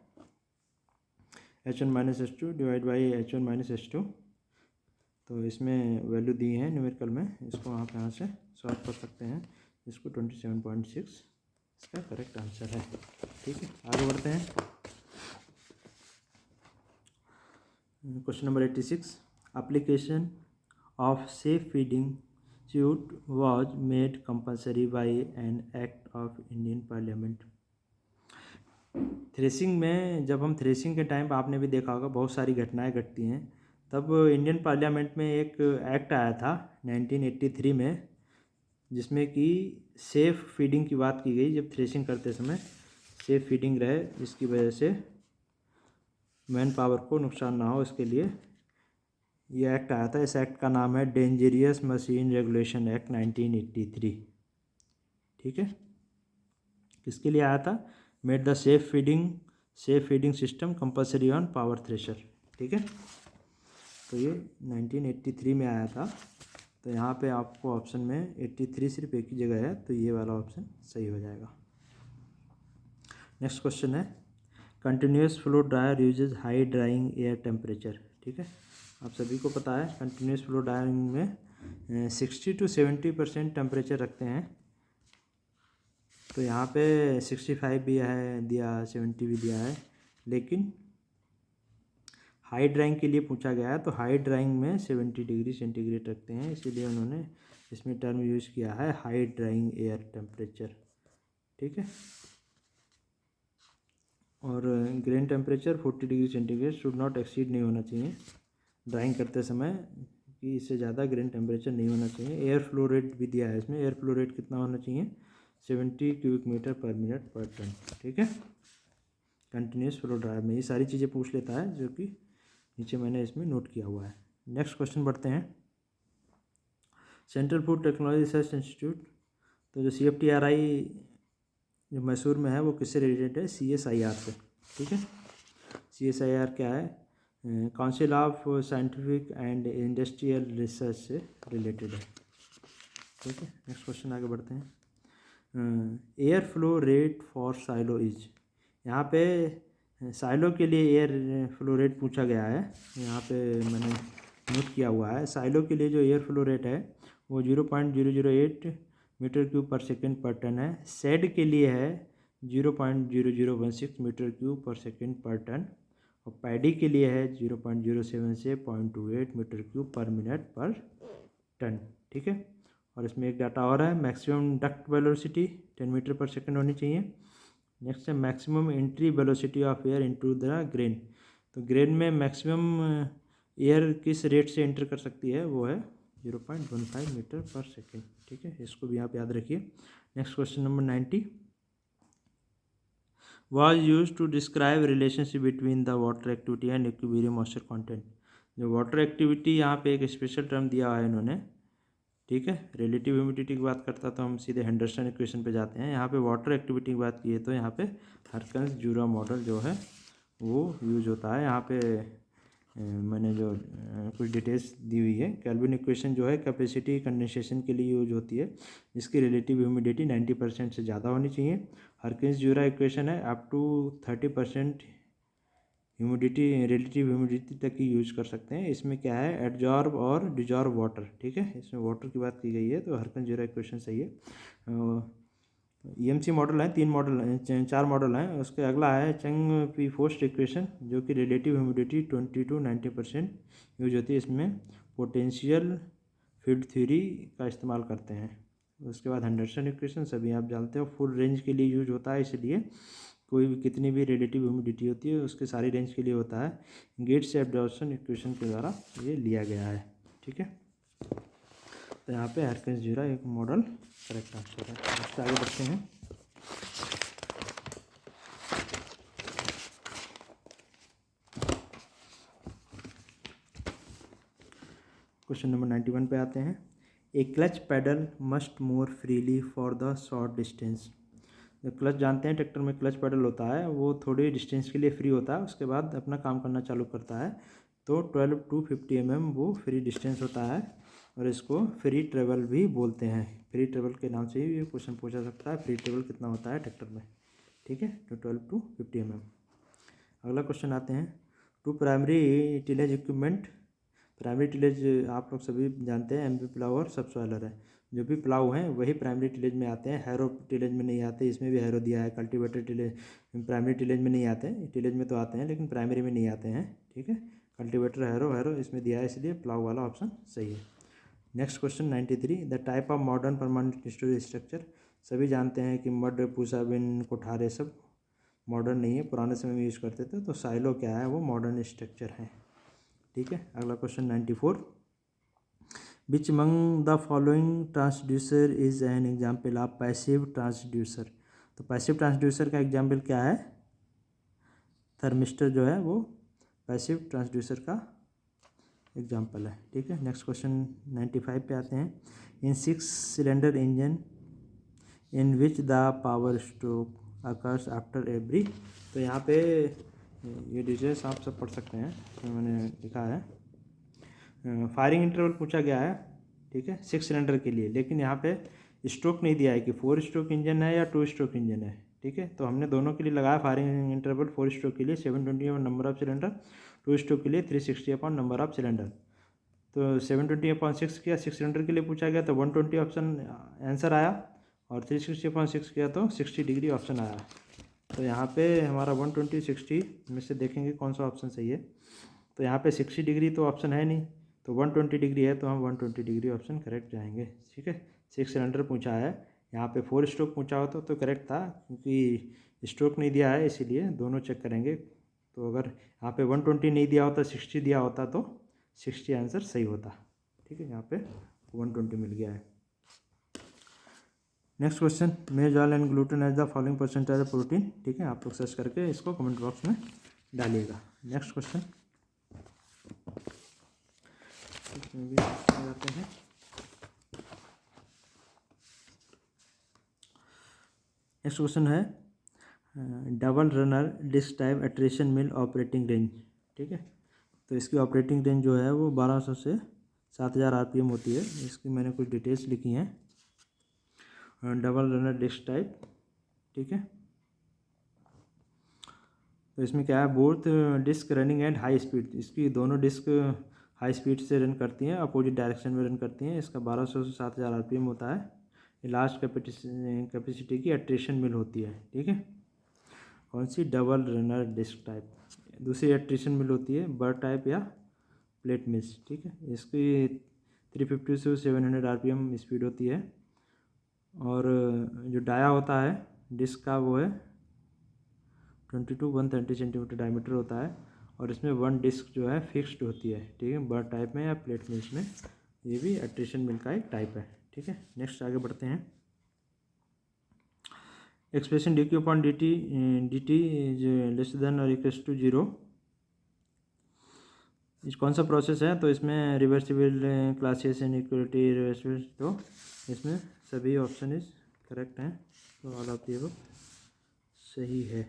H1 - H2 divide by H1 - H2। तो इसमें वैल्यू दी है न्यूमेरिकल में, इसको आप यहाँ से सॉल्व कर सकते हैं। इसको 27.6 इसका करेक्ट आंसर है। ठीक है, आगे बढ़ते हैं, question number 86। Application of safe feeding chute was made compulsory by an act of Indian Parliament. Threshing में, जब हम थ्रेसिंग के टाइम पर, आपने भी देखा होगा बहुत सारी घटनाएं घटती हैं, तब इंडियन पार्लियामेंट में एक एक्ट आया था 1983 में, जिसमें कि सेफ़ फीडिंग की बात की गई। जब थ्रेसिंग करते समय सेफ़ फीडिंग रहे, जिसकी वजह से मैन पावर को नुकसान ना हो, इसके लिए ये एक्ट आया था। इस एक्ट का नाम है डेंजरियस मशीन रेगुलेशन एक्ट 1983। ठीक है, किसके लिए आया था, made the safe feeding system compulsory on power thresher. ठीक है, तो ये 1983 में आया था। तो यहाँ पे आपको ऑप्शन में 83 सिर्फ एक ही जगह है, तो ये वाला ऑप्शन सही हो जाएगा। नेक्स्ट क्वेश्चन है continuous flow dryer uses high drying air temperature. ठीक है, आप सभी को पता है कंटिन्यूस फ्लो ड्रायरिंग में 60 to 70% टेम्परेचर रखते हैं। तो यहाँ पे 65 भी है दिया, 70 भी दिया है, लेकिन हाई ड्राइंग के लिए पूछा गया है, तो हाई ड्राइंग में 70 डिग्री सेंटीग्रेड रखते हैं, इसीलिए उन्होंने इसमें टर्म यूज़ किया है हाई ड्राइंग एयर टेम्परेचर। ठीक है, और grain temperature 40 degree centigrade should not exceed नहीं होना चाहिए ड्राइंग करते समय, कि इससे ज़्यादा ग्रेन टेम्परेचर नहीं होना चाहिए। एयर फ्लो रेट भी दिया है इसमें, एयर फ्लो रेट कितना होना चाहिए, 70 क्यूबिक मीटर पर मिनट पर टन। ठीक है, कंटिन्यूस फ्लो ड्रायर में ये सारी चीज़ें पूछ लेता है, जो कि नीचे मैंने इसमें नोट किया हुआ है। नेक्स्ट क्वेश्चन बढ़ते हैं, central food technology research institute. तो जो CFTRI जो मैसूर में है, वो किससे रिलेटेड है, CSIR से। ठीक है, CSIR क्या है, council of scientific and industrial research से रिलेटेड है। ठीक है, नेक्स्ट क्वेश्चन आगे बढ़ते हैं, air flow rate for silo is. यहाँ पे साइलो के लिए एयर फ्लो रेट पूछा गया है, यहाँ पे मैंने नोट किया हुआ है। साइलो के लिए जो एयर फ्लो रेट है वो 0.008 मीटर क्यूब पर सेकेंड पर टन है। सेड के लिए है 0.0016 मीटर क्यूब पर सेकेंड पर टन, और पैडी के लिए है 0.07 से 0.28 मीटर क्यूब पर मिनट पर टन। ठीक है, और इसमें एक डाटा और है, maximum duct velocity 10 metre per second होनी चाहिए। नेक्स्ट है maximum entry velocity of air into the grain. तो ग्रेन में मैक्सिमम एयर किस रेट से एंटर कर सकती है, वो है 0.15 मीटर पर सेकेंड। ठीक है, इसको भी आप याद रखिए। Next question number 90 was used to describe relationship between the water activity and equilibrium moisture content। जो वाटर एक्टिविटी यहाँ पे एक स्पेशल टर्म दिया है इन्होंने, ठीक है। रिलेटिव ह्यूमिडिटी की बात करता तो हम सीधे हेंडरसन इक्वेशन पे जाते हैं। यहाँ पे वाटर एक्टिविटी की बात की है तो यहाँ पे हरकन्स-जूरा मॉडल जो है वो यूज होता है। यहाँ पे मैंने जो कुछ डिटेल्स दी हुई है। केल्विन इक्वेशन जो है कैपेसिटी कंडेंसेशन के लिए यूज होती है, जिसकी रिलेटिव ह्यूमिडिटी 90% से ज़्यादा होनी चाहिए। हरकिन्स-जूरा इक्वेशन है up to 30% humidity, relative humidity तक ही यूज कर सकते हैं। इसमें क्या है, एडजॉर्ब और डिजॉर्ब वाटर। ठीक है, इसमें वाटर की बात की गई है तो हरकिन्स-जूरा इक्वेशन सही है। EMC मॉडल है, 3 मॉडल हैं, 4 मॉडल हैं। उसके अगला है चंग-पी-फोस्ट इक्वेशन, जो कि रिलेटिव ह्यूमिडिटी 20 to 90% यूज होती है। इसमें पोटेंशियल फील्ड थ्योरी का इस्तेमाल करते हैं। उसके बाद हेंडरसन इक्वेशन सभी आप जानते हो, फुल रेंज के लिए यूज होता है, इसलिए कोई भी कितनी भी रिलेटिव ह्यूमिडिटी होती है उसके सारी रेंज के लिए होता है। गेट्स एब्जॉर्प्शन इक्वेशन के द्वारा ये लिया गया है। ठीक है, तो यहाँ पे हरकिन्स-जूरा एक मॉडल करेक्ट आंसर है। उससे आगे बढ़ते हैं। क्वेश्चन नंबर 91 पे आते हैं। A clutch pedal must move freely for the short distance. जब क्लच जानते हैं ट्रैक्टर में क्लच पैडल होता है, वो थोड़ी डिस्टेंस के लिए फ्री होता है, उसके बाद अपना काम करना चालू करता है। तो 12 to 50 mm वो फ्री डिस्टेंस होता है और इसको फ्री ट्रेवल भी बोलते हैं। फ्री ट्रेवल के नाम से ही ये क्वेश्चन पूछा सकता है, फ्री ट्रेवल कितना होता है ट्रैक्टर में। ठीक है, तो 12 to 50 mm। अगला क्वेश्चन आते हैं, two primary tillage equipment. Primary tillage आप लोग सभी जानते हैं, एमपी प्लाउ और सबसॉइलर है। जो भी प्लाऊ हैं वही प्राइमरी टिलेज में आते हैं, हैरो टिलेज में नहीं आते। इसमें भी हैरो दिया है। कल्टीवेटर टिलेज प्राइमरी टिलेज में नहीं आते हैं, टिलेज में तो आते हैं लेकिन प्राइमरी में नहीं आते हैं। ठीक है, कल्टीवेटर हैरो इसमें दिया है, इसलिए प्लाऊ वाला ऑप्शन सही है। Next question 93 the type of modern permanent storage structure. सभी जानते हैं कि मड, पूसा, बिन, कोठारे सब मॉडर्न नहीं है, पुराने समय में यूज़ करते थे। तो साइलो क्या है, वो मॉडर्न स्ट्रक्चर है। ठीक है, अगला question 94 which among the following transducer is an example of passive transducer. तो पैसिव ट्रांसड्यूसर का एग्जाम्पल क्या है, थर्मिस्टर जो है वो पैसिव ट्रांसड्यूसर का एग्जाम्पल है। ठीक है, नेक्स्ट क्वेश्चन 95 पे आते हैं। इन 6 cylinder engine in which the power stroke occurs after every. तो यहाँ पे ये डिटेल्स आप सब पढ़ सकते हैं, इसमें मैंने लिखा है। फायरिंग इंटरवल पूछा गया है, ठीक है, 6 सिलेंडर के लिए, लेकिन यहाँ पे स्ट्रोक नहीं दिया है कि 4 स्ट्रोक इंजन है या 2 स्ट्रोक इंजन है। ठीक है, तो हमने दोनों के लिए लगाया फायरिंग इंटरवल। 4 स्ट्रोक के लिए 720 नंबर ऑफ सिलेंडर, 2 स्ट्रोक के लिए 360 अपॉन नंबर ऑफ सिलेंडर। तो 720/6 किया, 6 सिलेंडर के लिए पूछा गया तो 120 ऑप्शन आंसर आया, और 360/6 किया तो 60 डिग्री ऑप्शन आया। तो यहाँ पे हमारा 120 60 में से देखेंगे कौन सा ऑप्शन सही है। तो यहाँ पे 60 डिग्री तो ऑप्शन है नहीं, तो 120 डिग्री है, तो हम 120 डिग्री ऑप्शन करेक्ट जाएंगे। ठीक है, 6 सिलेंडर पूछा है, यहाँ पे 4 स्ट्रोक पूछा होता तो करेक्ट था, क्योंकि स्ट्रोक नहीं दिया है इसीलिए दोनों चेक करेंगे। तो अगर यहाँ पे 120 नहीं दिया होता, 60 दिया होता तो 60 आंसर सही होता। ठीक है, यहाँ पे 120 मिल गया है। नेक्स्ट क्वेश्चन, मेजॉल and gluten as the following percentage of protein. ठीक है, आप लोग सर्च करके इसको कमेंट बॉक्स में डालिएगा। नेक्स्ट क्वेश्चन इसमें भी जाते हैं। नेक्स्ट क्वेश्चन है double runner disc type attrition mill operating range. ठीक है, तो इसकी ऑपरेटिंग रेंज जो है वो 1200 से 7000 RPM होती है। इसकी मैंने कुछ डिटेल्स लिखी हैं। डबल रनर डिस्क टाइप, ठीक है, तो इसमें क्या है, both disc running and high speed. इसकी दोनों डिस्क हाई स्पीड से रन करती हैं, अपोजिट डायरेक्शन में रन करती हैं। इसका 1200 से 7000 RPM होता है। ये लार्ज कैपेसिटी की एट्रेशन मिल होती है। ठीक है, कौन सी, डबल रनर डिस्क टाइप। दूसरी एट्रेशन मिल होती है बर्ड टाइप या प्लेट मिल्स। ठीक है, इसकी 350 से 700 RPM स्पीड होती है। और जो डाया होता है डिस्क का वो है 20 to 130 सेंटीमीटर डायमीटर होता है। और इसमें वन डिस्क जो है फिक्स्ड होती है, ठीक है, बर टाइप में या प्लेट में। इसमें ये भी एट्रिशन मिल का एक टाइप है, ठीक है। नेक्स्ट आगे बढ़ते हैं। Expression D Q upon D T is less than और इक्वल्स टू 0। इस कौन सा प्रोसेस है? तो इसमें reversible classes and equality reversible, तो इसमें सभी ऑप्शन इज करेक्ट हैं, तो ऑल ऑफ द अबव सही है।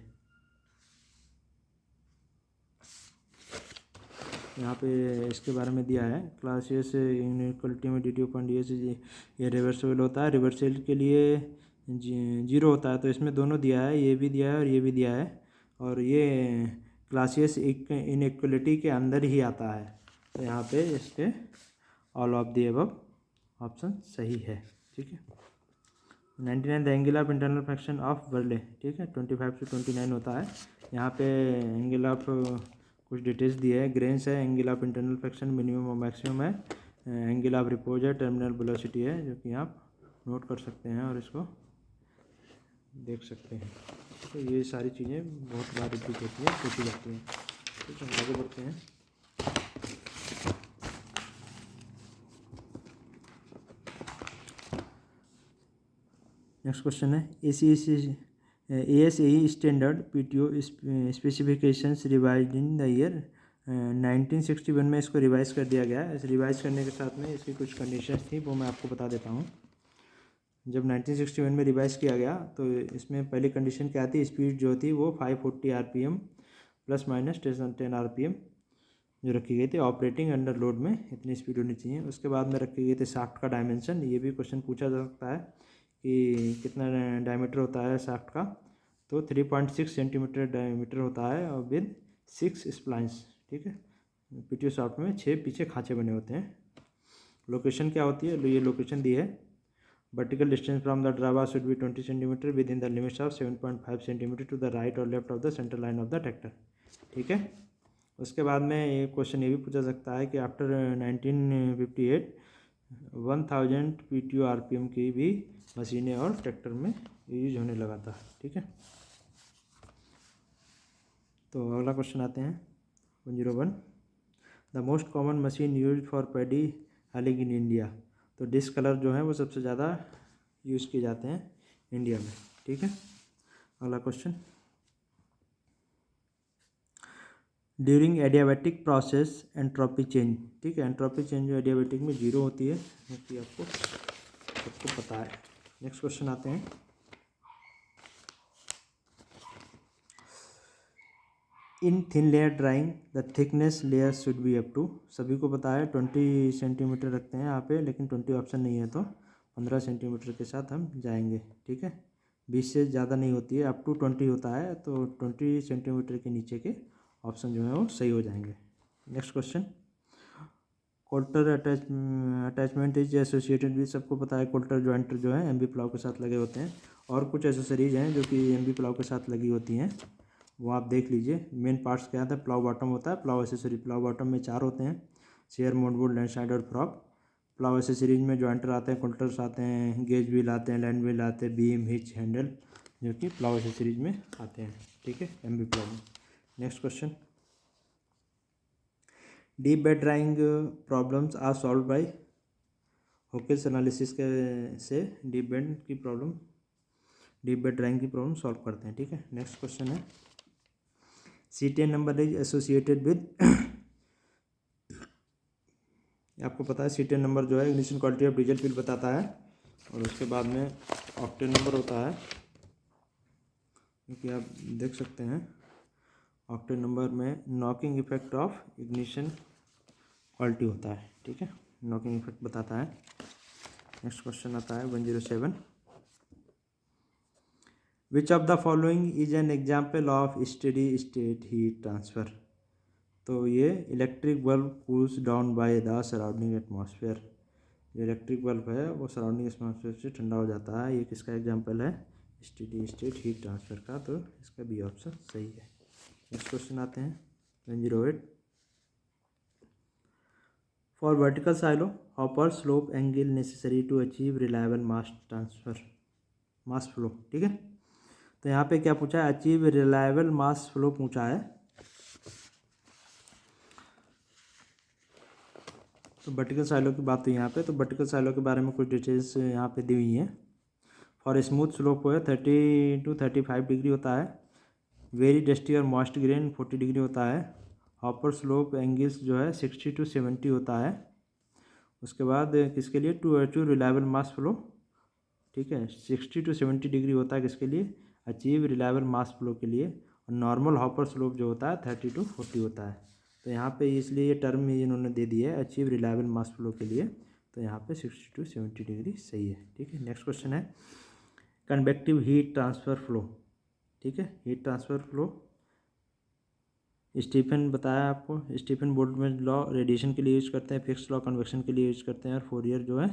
यहाँ पे इसके बारे में दिया है क्लासेस इनइक्वलिटी में D T upon D S ये रिवर्सिबल होता है, रिवर्सल के लिए 0 होता है। तो इसमें दोनों दिया है, ये भी दिया है और ये भी दिया है, और ये क्लासेस इनइक्वलिटी के अंदर ही आता है। तो यहाँ पे इसके all of the above option सही है, ठीक है। 99 the angle of internal friction of barley, ठीक है, 25 से 29 होता है। यहाँ पे एंगल ऑफ कुछ डिटेल्स दिए है, ग्रेन्स है, angle of internal fraction minimum और मैक्सिमम है, एंगल ऑफ रिपोज है, टर्मिनल वेलोसिटी है, जो कि आप नोट कर सकते हैं और इसको देख सकते हैं। तो ये सारी चीज़ें बहुत बार रिपीट होती हैं, पूछी जाती हैं, ठीक है। आगे बढ़ते हैं। नेक्स्ट क्वेश्चन है ASAE standard PTO specifications revise in the year 1961 में इसको रिवाइज कर दिया गया है। इस रिवाइज करने के साथ में इसकी कुछ कंडीशंस थी, वो मैं आपको बता देता हूँ। जब 1961 में रिवाइज किया गया तो इसमें पहली कंडीशन क्या थी? स्पीड जो थी वो 540 RPM प्लस माइनस 10 RPM जो रखी गई थी। ऑपरेटिंग अंडर लोड में इतनी स्पीड होनी चाहिए। उसके बाद में रखी गई थी शाफ्ट का डायमेंशन। ये भी क्वेश्चन पूछा जा सकता है कि कितना डायमीटर होता है शाफ्ट का, तो 3.6 सेंटीमीटर डायमीटर होता है और विद 6 स्प्लाइंस, ठीक है। PTO शाफ्ट में 6 पीछे खाँचे बने होते हैं। लोकेशन क्या होती है? ये लोकेशन दी है, vertical distance from the driver should be 20 centimetre within the limits of 7.5 centimetre to the right और left of the centre line of the tractor, ठीक है। उसके बाद में एक क्वेश्चन ये भी पूछा सकता है कि आफ्टर 1958 1000 PTO RPM की भी मशीनें और ट्रैक्टर में यूज होने लगा था, ठीक है। तो अगला क्वेश्चन आते हैं 101। The most common machine use for paddy hulling in India. तो डिस्क कलर जो है वो सबसे ज़्यादा यूज़ किए जाते हैं इंडिया में, ठीक है। अगला question, during adiabatic process entropy change, ठीक है। एंट्रोपी चेंज जो एडियाबैटिक में 0 होती है, क्योंकि आपको सबको पता है। नेक्स्ट क्वेश्चन आते हैं। In thin layer drying the thickness layer should be up to, सभी को पता है 20 सेंटीमीटर रखते हैं यहाँ पे, लेकिन 20 ऑप्शन नहीं है, तो 15 सेंटीमीटर के साथ हम जाएंगे, ठीक है। 20 से ज़्यादा नहीं होती है, अप टू 20 होता है, तो 20 सेंटीमीटर के नीचे के ऑप्शन जो है वो सही हो जाएंगे। Next question, Coulter attachment is associated with, सबको पता है कोल्टर जॉइंटर जो है एमबी प्लाव के साथ लगे होते हैं, और कुछ एसेसरीज हैं जो कि एमबी प्लाव के साथ लगी होती हैं, वो आप देख लीजिए। मेन पार्ट्स क्या होता है? प्लाव बॉटम होता है, प्लाव एसेसरी। प्लाव बॉटम में 4 होते हैं, शेयर, मोडबोर्ड, लैंड साइड और फ्रॉक। प्लाव एसेसरीज में जॉइंटर आते हैं, कोल्टर्स आते हैं, गेज व्हील आते हैं, लैंड व्हील आते हैं, बीम, हिच, हैंडल, जो कि प्लाव एसेसरीज में आते हैं, ठीक है, एमबी प्लाव में। Next question, deep bed drying problems are solve by Hukill's analysis के से डीप बेड ड्राइंग की प्रॉब्लम सॉल्व करते हैं, ठीक है। नेक्स्ट क्वेश्चन है, C10 number is associated with, आपको पता है C10 नंबर जो है ignition quality of diesel fuel बताता है, और उसके बाद में ऑक्टेन नंबर होता है, क्योंकि आप देख सकते हैं ऑक्टेन नंबर में knocking effect of ignition quality होता है, ठीक है, नॉकिंग इफेक्ट बताता है। नेक्स्ट क्वेश्चन आता है 107। Which of the following is an example of steady state heat transfer. तो ये electric bulb cools down by the surrounding atmosphere, जो इलेक्ट्रिक बल्ब है वो सराउंडिंग एटमॉस्फेयर से ठंडा हो जाता है, ये किसका एग्जाम्पल है? स्टेडी स्टेट हीट ट्रांसफ़र का, तो इसका बी ऑप्शन सही है। नेक्स्ट क्वेश्चन आते हैं 108। For vertical silo upper slope angle necessary to achieve reliable mass flow. ठीक है, तो यहाँ पे क्या पूछा है, अचीव रिलायबल मास फ्लो पूछा है। तो वर्टिकल साइलो की बात हुई यहाँ पे, तो वर्टिकल साइलो के बारे में कुछ डिटेल्स यहाँ पे दी हुई हैं। फॉर स्मूथ स्लोप है 30 to 35 डिग्री होता है। वेरी डस्टी और मॉइस्ट ग्रेन 40 डिग्री होता है। अपर स्लोप एंगल्स जो है 60 to 70 होता है। उसके बाद किसके लिए, to achieve reliable mass flow. ठीक है, 60 to 70 डिग्री होता है किसके लिए, अचीव रिलायबल मास फ्लो के लिए। और नॉर्मल हॉपर स्लोप जो होता है 30 to 40 होता है। तो यहाँ पे इसलिए ये टर्म इन्होंने दे दी है अचीव रिलायबल मास फ्लो के लिए। तो यहाँ पे 60 to 70 डिग्री सही है। ठीक है, नेक्स्ट क्वेश्चन है कन्वेक्टिव हीट ट्रांसफ़र फ्लो। ठीक है, हीट ट्रांसफ़र फ्लो स्टीफन बताया आपको, स्टीफन बोल्ट्जमैन लॉ रेडिएशन के लिए यूज़ करते हैं, फिक्स लॉ कन्वेक्शन के लिए यूज़ करते हैं, और फोरियर जो है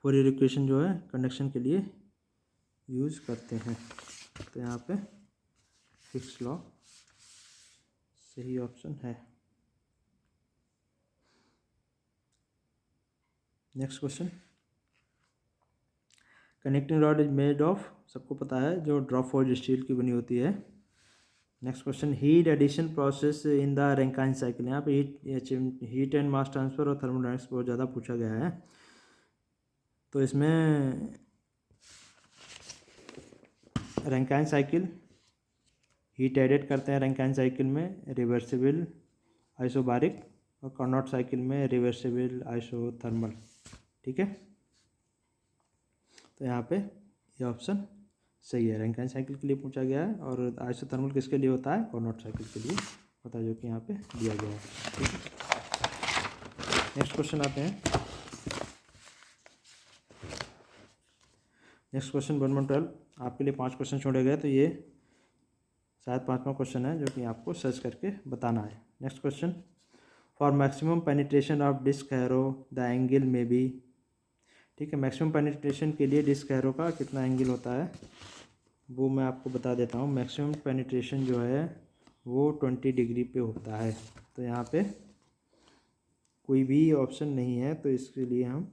फोरियर इक्वेशन जो है कंडक्शन के लिए यूज़ करते हैं। तो यहाँ पे फिक्स लॉ सही ऑप्शन है। Next question, connecting rod is made of, सबको पता है, जो ड्रॉप फॉर्ज स्टील की बनी होती है। Next question, heat addition process in the Rankine cycle. यहाँ पे हीट एंड मास ट्रांसफ़र और थर्मोडायनेमिक्स बहुत ज़्यादा पूछा गया है। तो इसमें रैंकाइन साइकिल हीट एडेड करते हैं रैंकाइन साइकिल में रिवर्सिबल आइसोबारिक, और कार्नोट साइकिल में रिवर्सिबल आइसोथर्मल। ठीक है, तो यहाँ पे ये ऑप्शन सही है, रैंकाइन साइकिल के लिए पूछा गया है। और आइसोथर्मल किसके लिए होता है, कार्नोट साइकिल के लिए होता है, जो कि यहाँ पे दिया गया है। ठीक है, नेक्स्ट क्वेश्चन आते हैं। नेक्स्ट क्वेश्चन 112, आपके लिए 5 क्वेश्चन छोड़े गए, तो ये शायद 5वां क्वेश्चन है जो कि आपको सर्च करके बताना है। Next question, for maximum penetration of disc harrow the angle में बी। ठीक है, मैक्सिमम पेनिट्रेशन के लिए डिस्क हैरो का कितना एंगल होता है वो मैं आपको बता देता हूँ। मैक्सिमम पेनिट्रेशन जो है वो 20 डिग्री पे होता है। तो यहाँ पे कोई भी ऑप्शन नहीं है, तो इसके लिए हम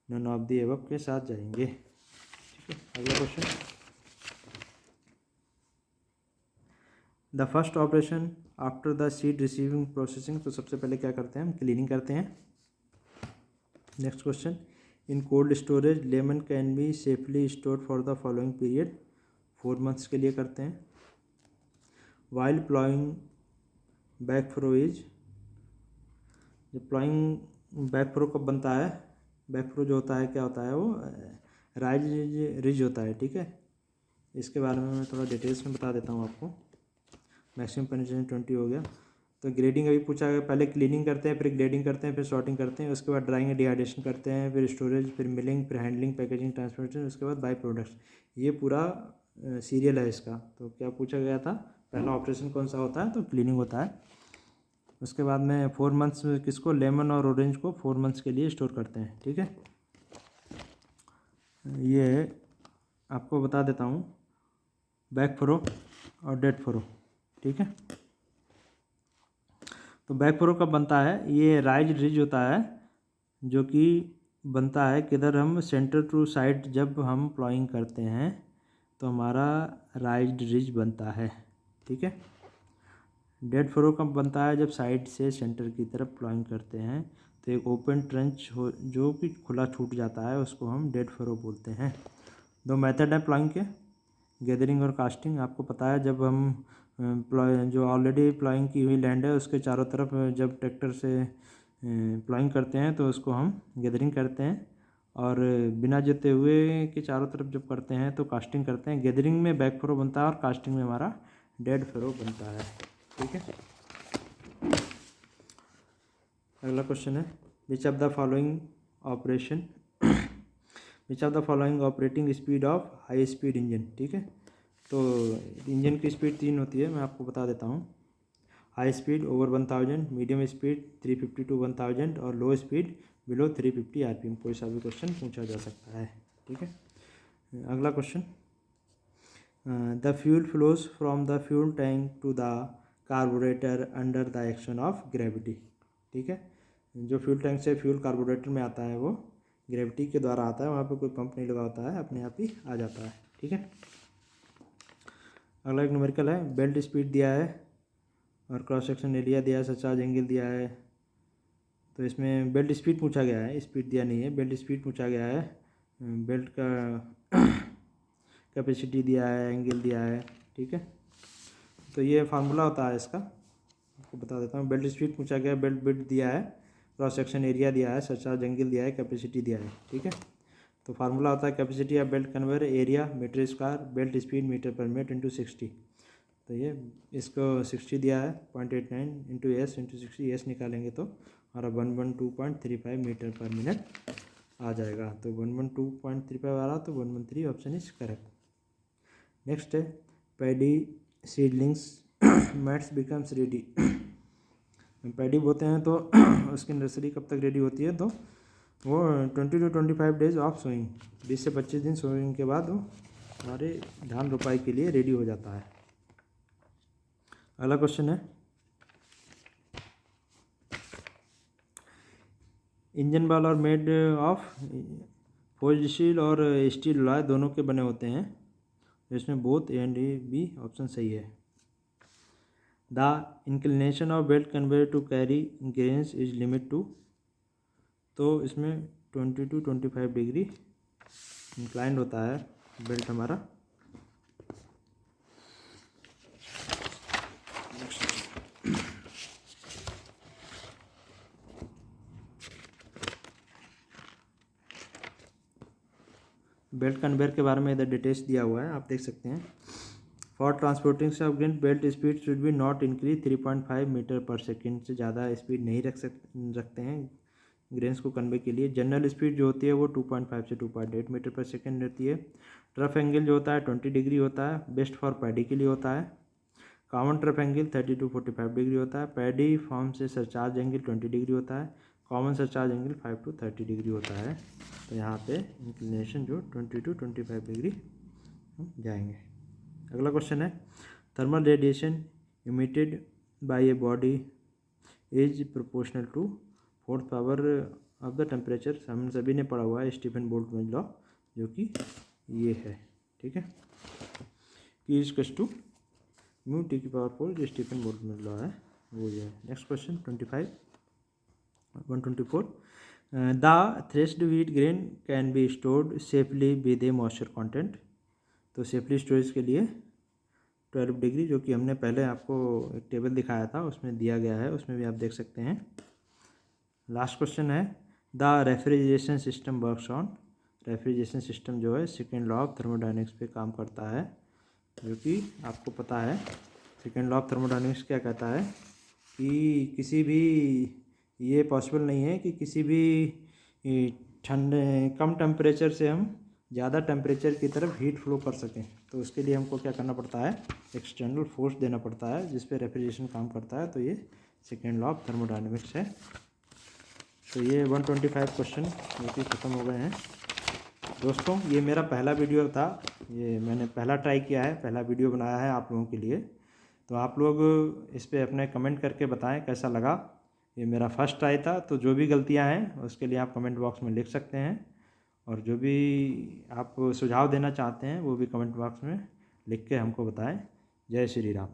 नन ऑफ द एबव के साथ जाएंगे। ठीक है, अगला question, the first operation after the seed receiving processing. तो सबसे पहले क्या करते हैं, हम क्लीनिंग करते हैं। Next question, in cold storage lemon can be safely store for the following period. 4 months के लिए करते हैं। While ploughing back fro is, जब प्लॉइंग बैक फ्रो कब बनता है, बैक फ्रो जो होता है क्या होता है, वो राइज रिज होता है। ठीक है, इसके बारे में मैं थोड़ा डिटेल्स में बता देता हूँ आपको। मैक्सिमम पेनिट्रेशन 20 हो गया। तो ग्रेडिंग अभी पूछा गया, पहले क्लीनिंग करते हैं, फिर ग्रेडिंग करते हैं, फिर सॉर्टिंग करते हैं, उसके बाद ड्राइंग डिहाइड्रेशन करते हैं, फिर स्टोरेज, फिर मिलिंग, फिर हैंडलिंग, पैकेजिंग, ट्रांसपोर्टेशन, उसके बाद बाई प्रोडक्ट्स। ये पूरा सीरियल है इसका। तो क्या पूछा गया था, पहला ऑपरेशन कौन सा होता है, तो क्लीनिंग होता है। उसके बाद में 4 मंथ्स किसको, लेमन और ऑरेंज को 4 मंथ्स के लिए स्टोर करते हैं। ठीक है, ये आपको बता देता हूँ बैक फ्रो और डेड फ्रो। ठीक है, तो बैक फ्रो कब बनता है, ये राइज रिज होता है, जो कि बनता है किधर, हम सेंटर टू साइड जब हम प्लॉइंग करते हैं तो हमारा राइज रिज बनता है। ठीक है, डेड फ्रो कब बनता है, जब साइड से सेंटर की तरफ प्लॉइंग करते हैं तो एक ओपन ट्रेंच हो जो कि खुला छूट जाता है, उसको हम डेड फ्रो बोलते हैं। 2 मेथड है प्लॉइंग के, गैदरिंग और कास्टिंग। आपको पता है, जब हम जो ऑलरेडी प्लॉइंग की हुई लैंड है उसके चारों तरफ जब ट्रैक्टर से प्लॉइंग करते हैं तो उसको हम गैदरिंग करते हैं, और बिना जोते हुए के चारों तरफ जब करते हैं तो कास्टिंग करते हैं। गैदरिंग में बैक फ्रो बनता है और कास्टिंग में हमारा डेड फ्रो बनता है। ठीक है, अगला क्वेश्चन है, which of the following operation which of the following operating speed of high speed engine. ठीक है, तो इंजन की स्पीड 3 होती है, मैं आपको बता देता हूँ। High speed over 1000, medium speed 350 to 1000, और लो स्पीड बिलो 350 RPM। कोई सा भी क्वेश्चन पूछा जा सकता है। ठीक है, अगला question, the fuel flows from the fuel tank to the carburettor under the action of gravity. ठीक है। जो फ्यूल टैंक से फ्यूल कार्बोरेटर में आता है वो ग्रेविटी के द्वारा आता है, वहाँ पे कोई पंप नहीं लगा होता है, अपने आप ही आ जाता है, ठीक है। अगला एक न्यूमेरिकल है, बेल्ट स्पीड दिया है और क्रॉस सेक्शन एरिया दिया है, सरचार्ज एंगल दिया है। तो इसमें बेल्ट स्पीड पूछा गया है, स्पीड दिया नहीं है, बेल्ट स्पीड पूछा गया है। बेल्ट का कैपेसिटी दिया है, एंगल दिया है, ठीक है। तो ये फार्मूला होता है इसका, आपको बता देता हूँ। बेल्ट स्पीड पूछा गया है, बेल्ट विड्थ दिया है, क्रॉस सेक्शन एरिया दिया है, सरचार्ज एंगल दिया है, कैपेसिटी दिया है, ठीक है। तो फार्मूला होता है capacity of belt conveyor area metre square belt speed metre per minute into 60। तो ये इसको 60 दिया है, 0.89 इंटू एस इंटू 60, एस निकालेंगे तो हमारा 112.35 मीटर पर मिनट आ जाएगा। तो 112.35 आ रहा, तो 113 ऑप्शन इज करेक्ट। नेक्स्ट है paddy seedlings mats becomes ready. Paddy बोते हैं तो उसकी नर्सरी कब तक रेडी होती है, तो वो 20 to 25 डेज ऑफ सोइंग, 20 से 25 दिन सोइंग के बाद वो हमारे धान रोपाई के लिए रेडी हो जाता है। अगला क्वेश्चन है, engine valve are made of forged steel और स्टील लॉय दोनों के बने होते हैं, इसमें both A and A B option सही है। The inclination of belt conveyor to carry grains is limit to, तो इसमें 20 to 25 डिग्री इंक्लाइंड होता है बेल्ट हमारा। बेल्ट कन्वेयर के बारे में इधर डिटेल्स दिया हुआ है, आप देख सकते हैं। For transporting of grain belt speed should be not increase 3.5 metre per second, से ज़्यादा स्पीड नहीं रखते हैं ग्रेन्स को कन्वे के लिए। जनरल स्पीड जो होती है वो 2.5 से 2.8 मीटर पर सेकेंड रहती है। ट्रफ एंगल जो होता है 20 डिग्री होता है, बेस्ट फॉर पैडी के लिए होता है। Common trough angle 30 to 45 degree होता है। पैडी फॉर्म से सरचार्ज एंगल 20 डिग्री होता है। Common surcharge angle 5 to 30 degree होता है। तो यहाँ पे इंक्लिनेशन जो 20 to 25 डिग्री जाएंगे। अगला क्वेश्चन है, thermal radiation emitted by a body is proportional to fourth power of the temperature. हम सभी ने पढ़ा हुआ है स्टीफन बोल्ट्जमैन लॉ, जो कि ये है, ठीक है। P is equals to mu T की पावर 4, जो स्टीफन बोल्ट्जमैन लॉ है वो ये है। Next question 124, the threshed wheat grain can be stored safely with a moisture content. तो सेफली स्टोरेज के लिए 12 डिग्री, जो कि हमने पहले आपको एक टेबल दिखाया था उसमें दिया गया है, उसमें भी आप देख सकते हैं। लास्ट क्वेश्चन है, the refrigeration system works on. Refrigeration system जो है सेकेंड लॉ ऑफ थर्मोडायनेमिक्स पे काम करता है, जो कि आपको पता है। सेकेंड लॉ ऑफ थर्मोडायनेमिक्स क्या कहता है कि किसी भी, ये पॉसिबल नहीं है कि किसी भी ठंडे कम टेम्परेचर से हम ज़्यादा टेम्परेचर की तरफ हीट फ्लो कर सकें। तो उसके लिए हमको क्या करना पड़ता है, एक्सटर्नल फोर्स देना पड़ता है, जिस पे रेफ्रिजरेशन काम करता है। तो ये सेकेंड लॉ ऑफ थर्मोडायनेमिक्स है। तो ये 125 क्वेश्चन जो कि ख़त्म हो गए हैं दोस्तों। ये मेरा पहला वीडियो था, ये मैंने पहला ट्राई किया है, पहला वीडियो बनाया है आप लोगों के लिए। तो आप लोग इस पे अपने कमेंट करके बताएं कैसा लगा। ये मेरा फर्स्ट ट्राई था, तो जो भी गलतियां हैं उसके लिए आप कमेंट बॉक्स में लिख सकते हैं, और जो भी आप सुझाव देना चाहते हैं वो भी कमेंट बॉक्स में लिख के हमको बताएं। जय श्री राम।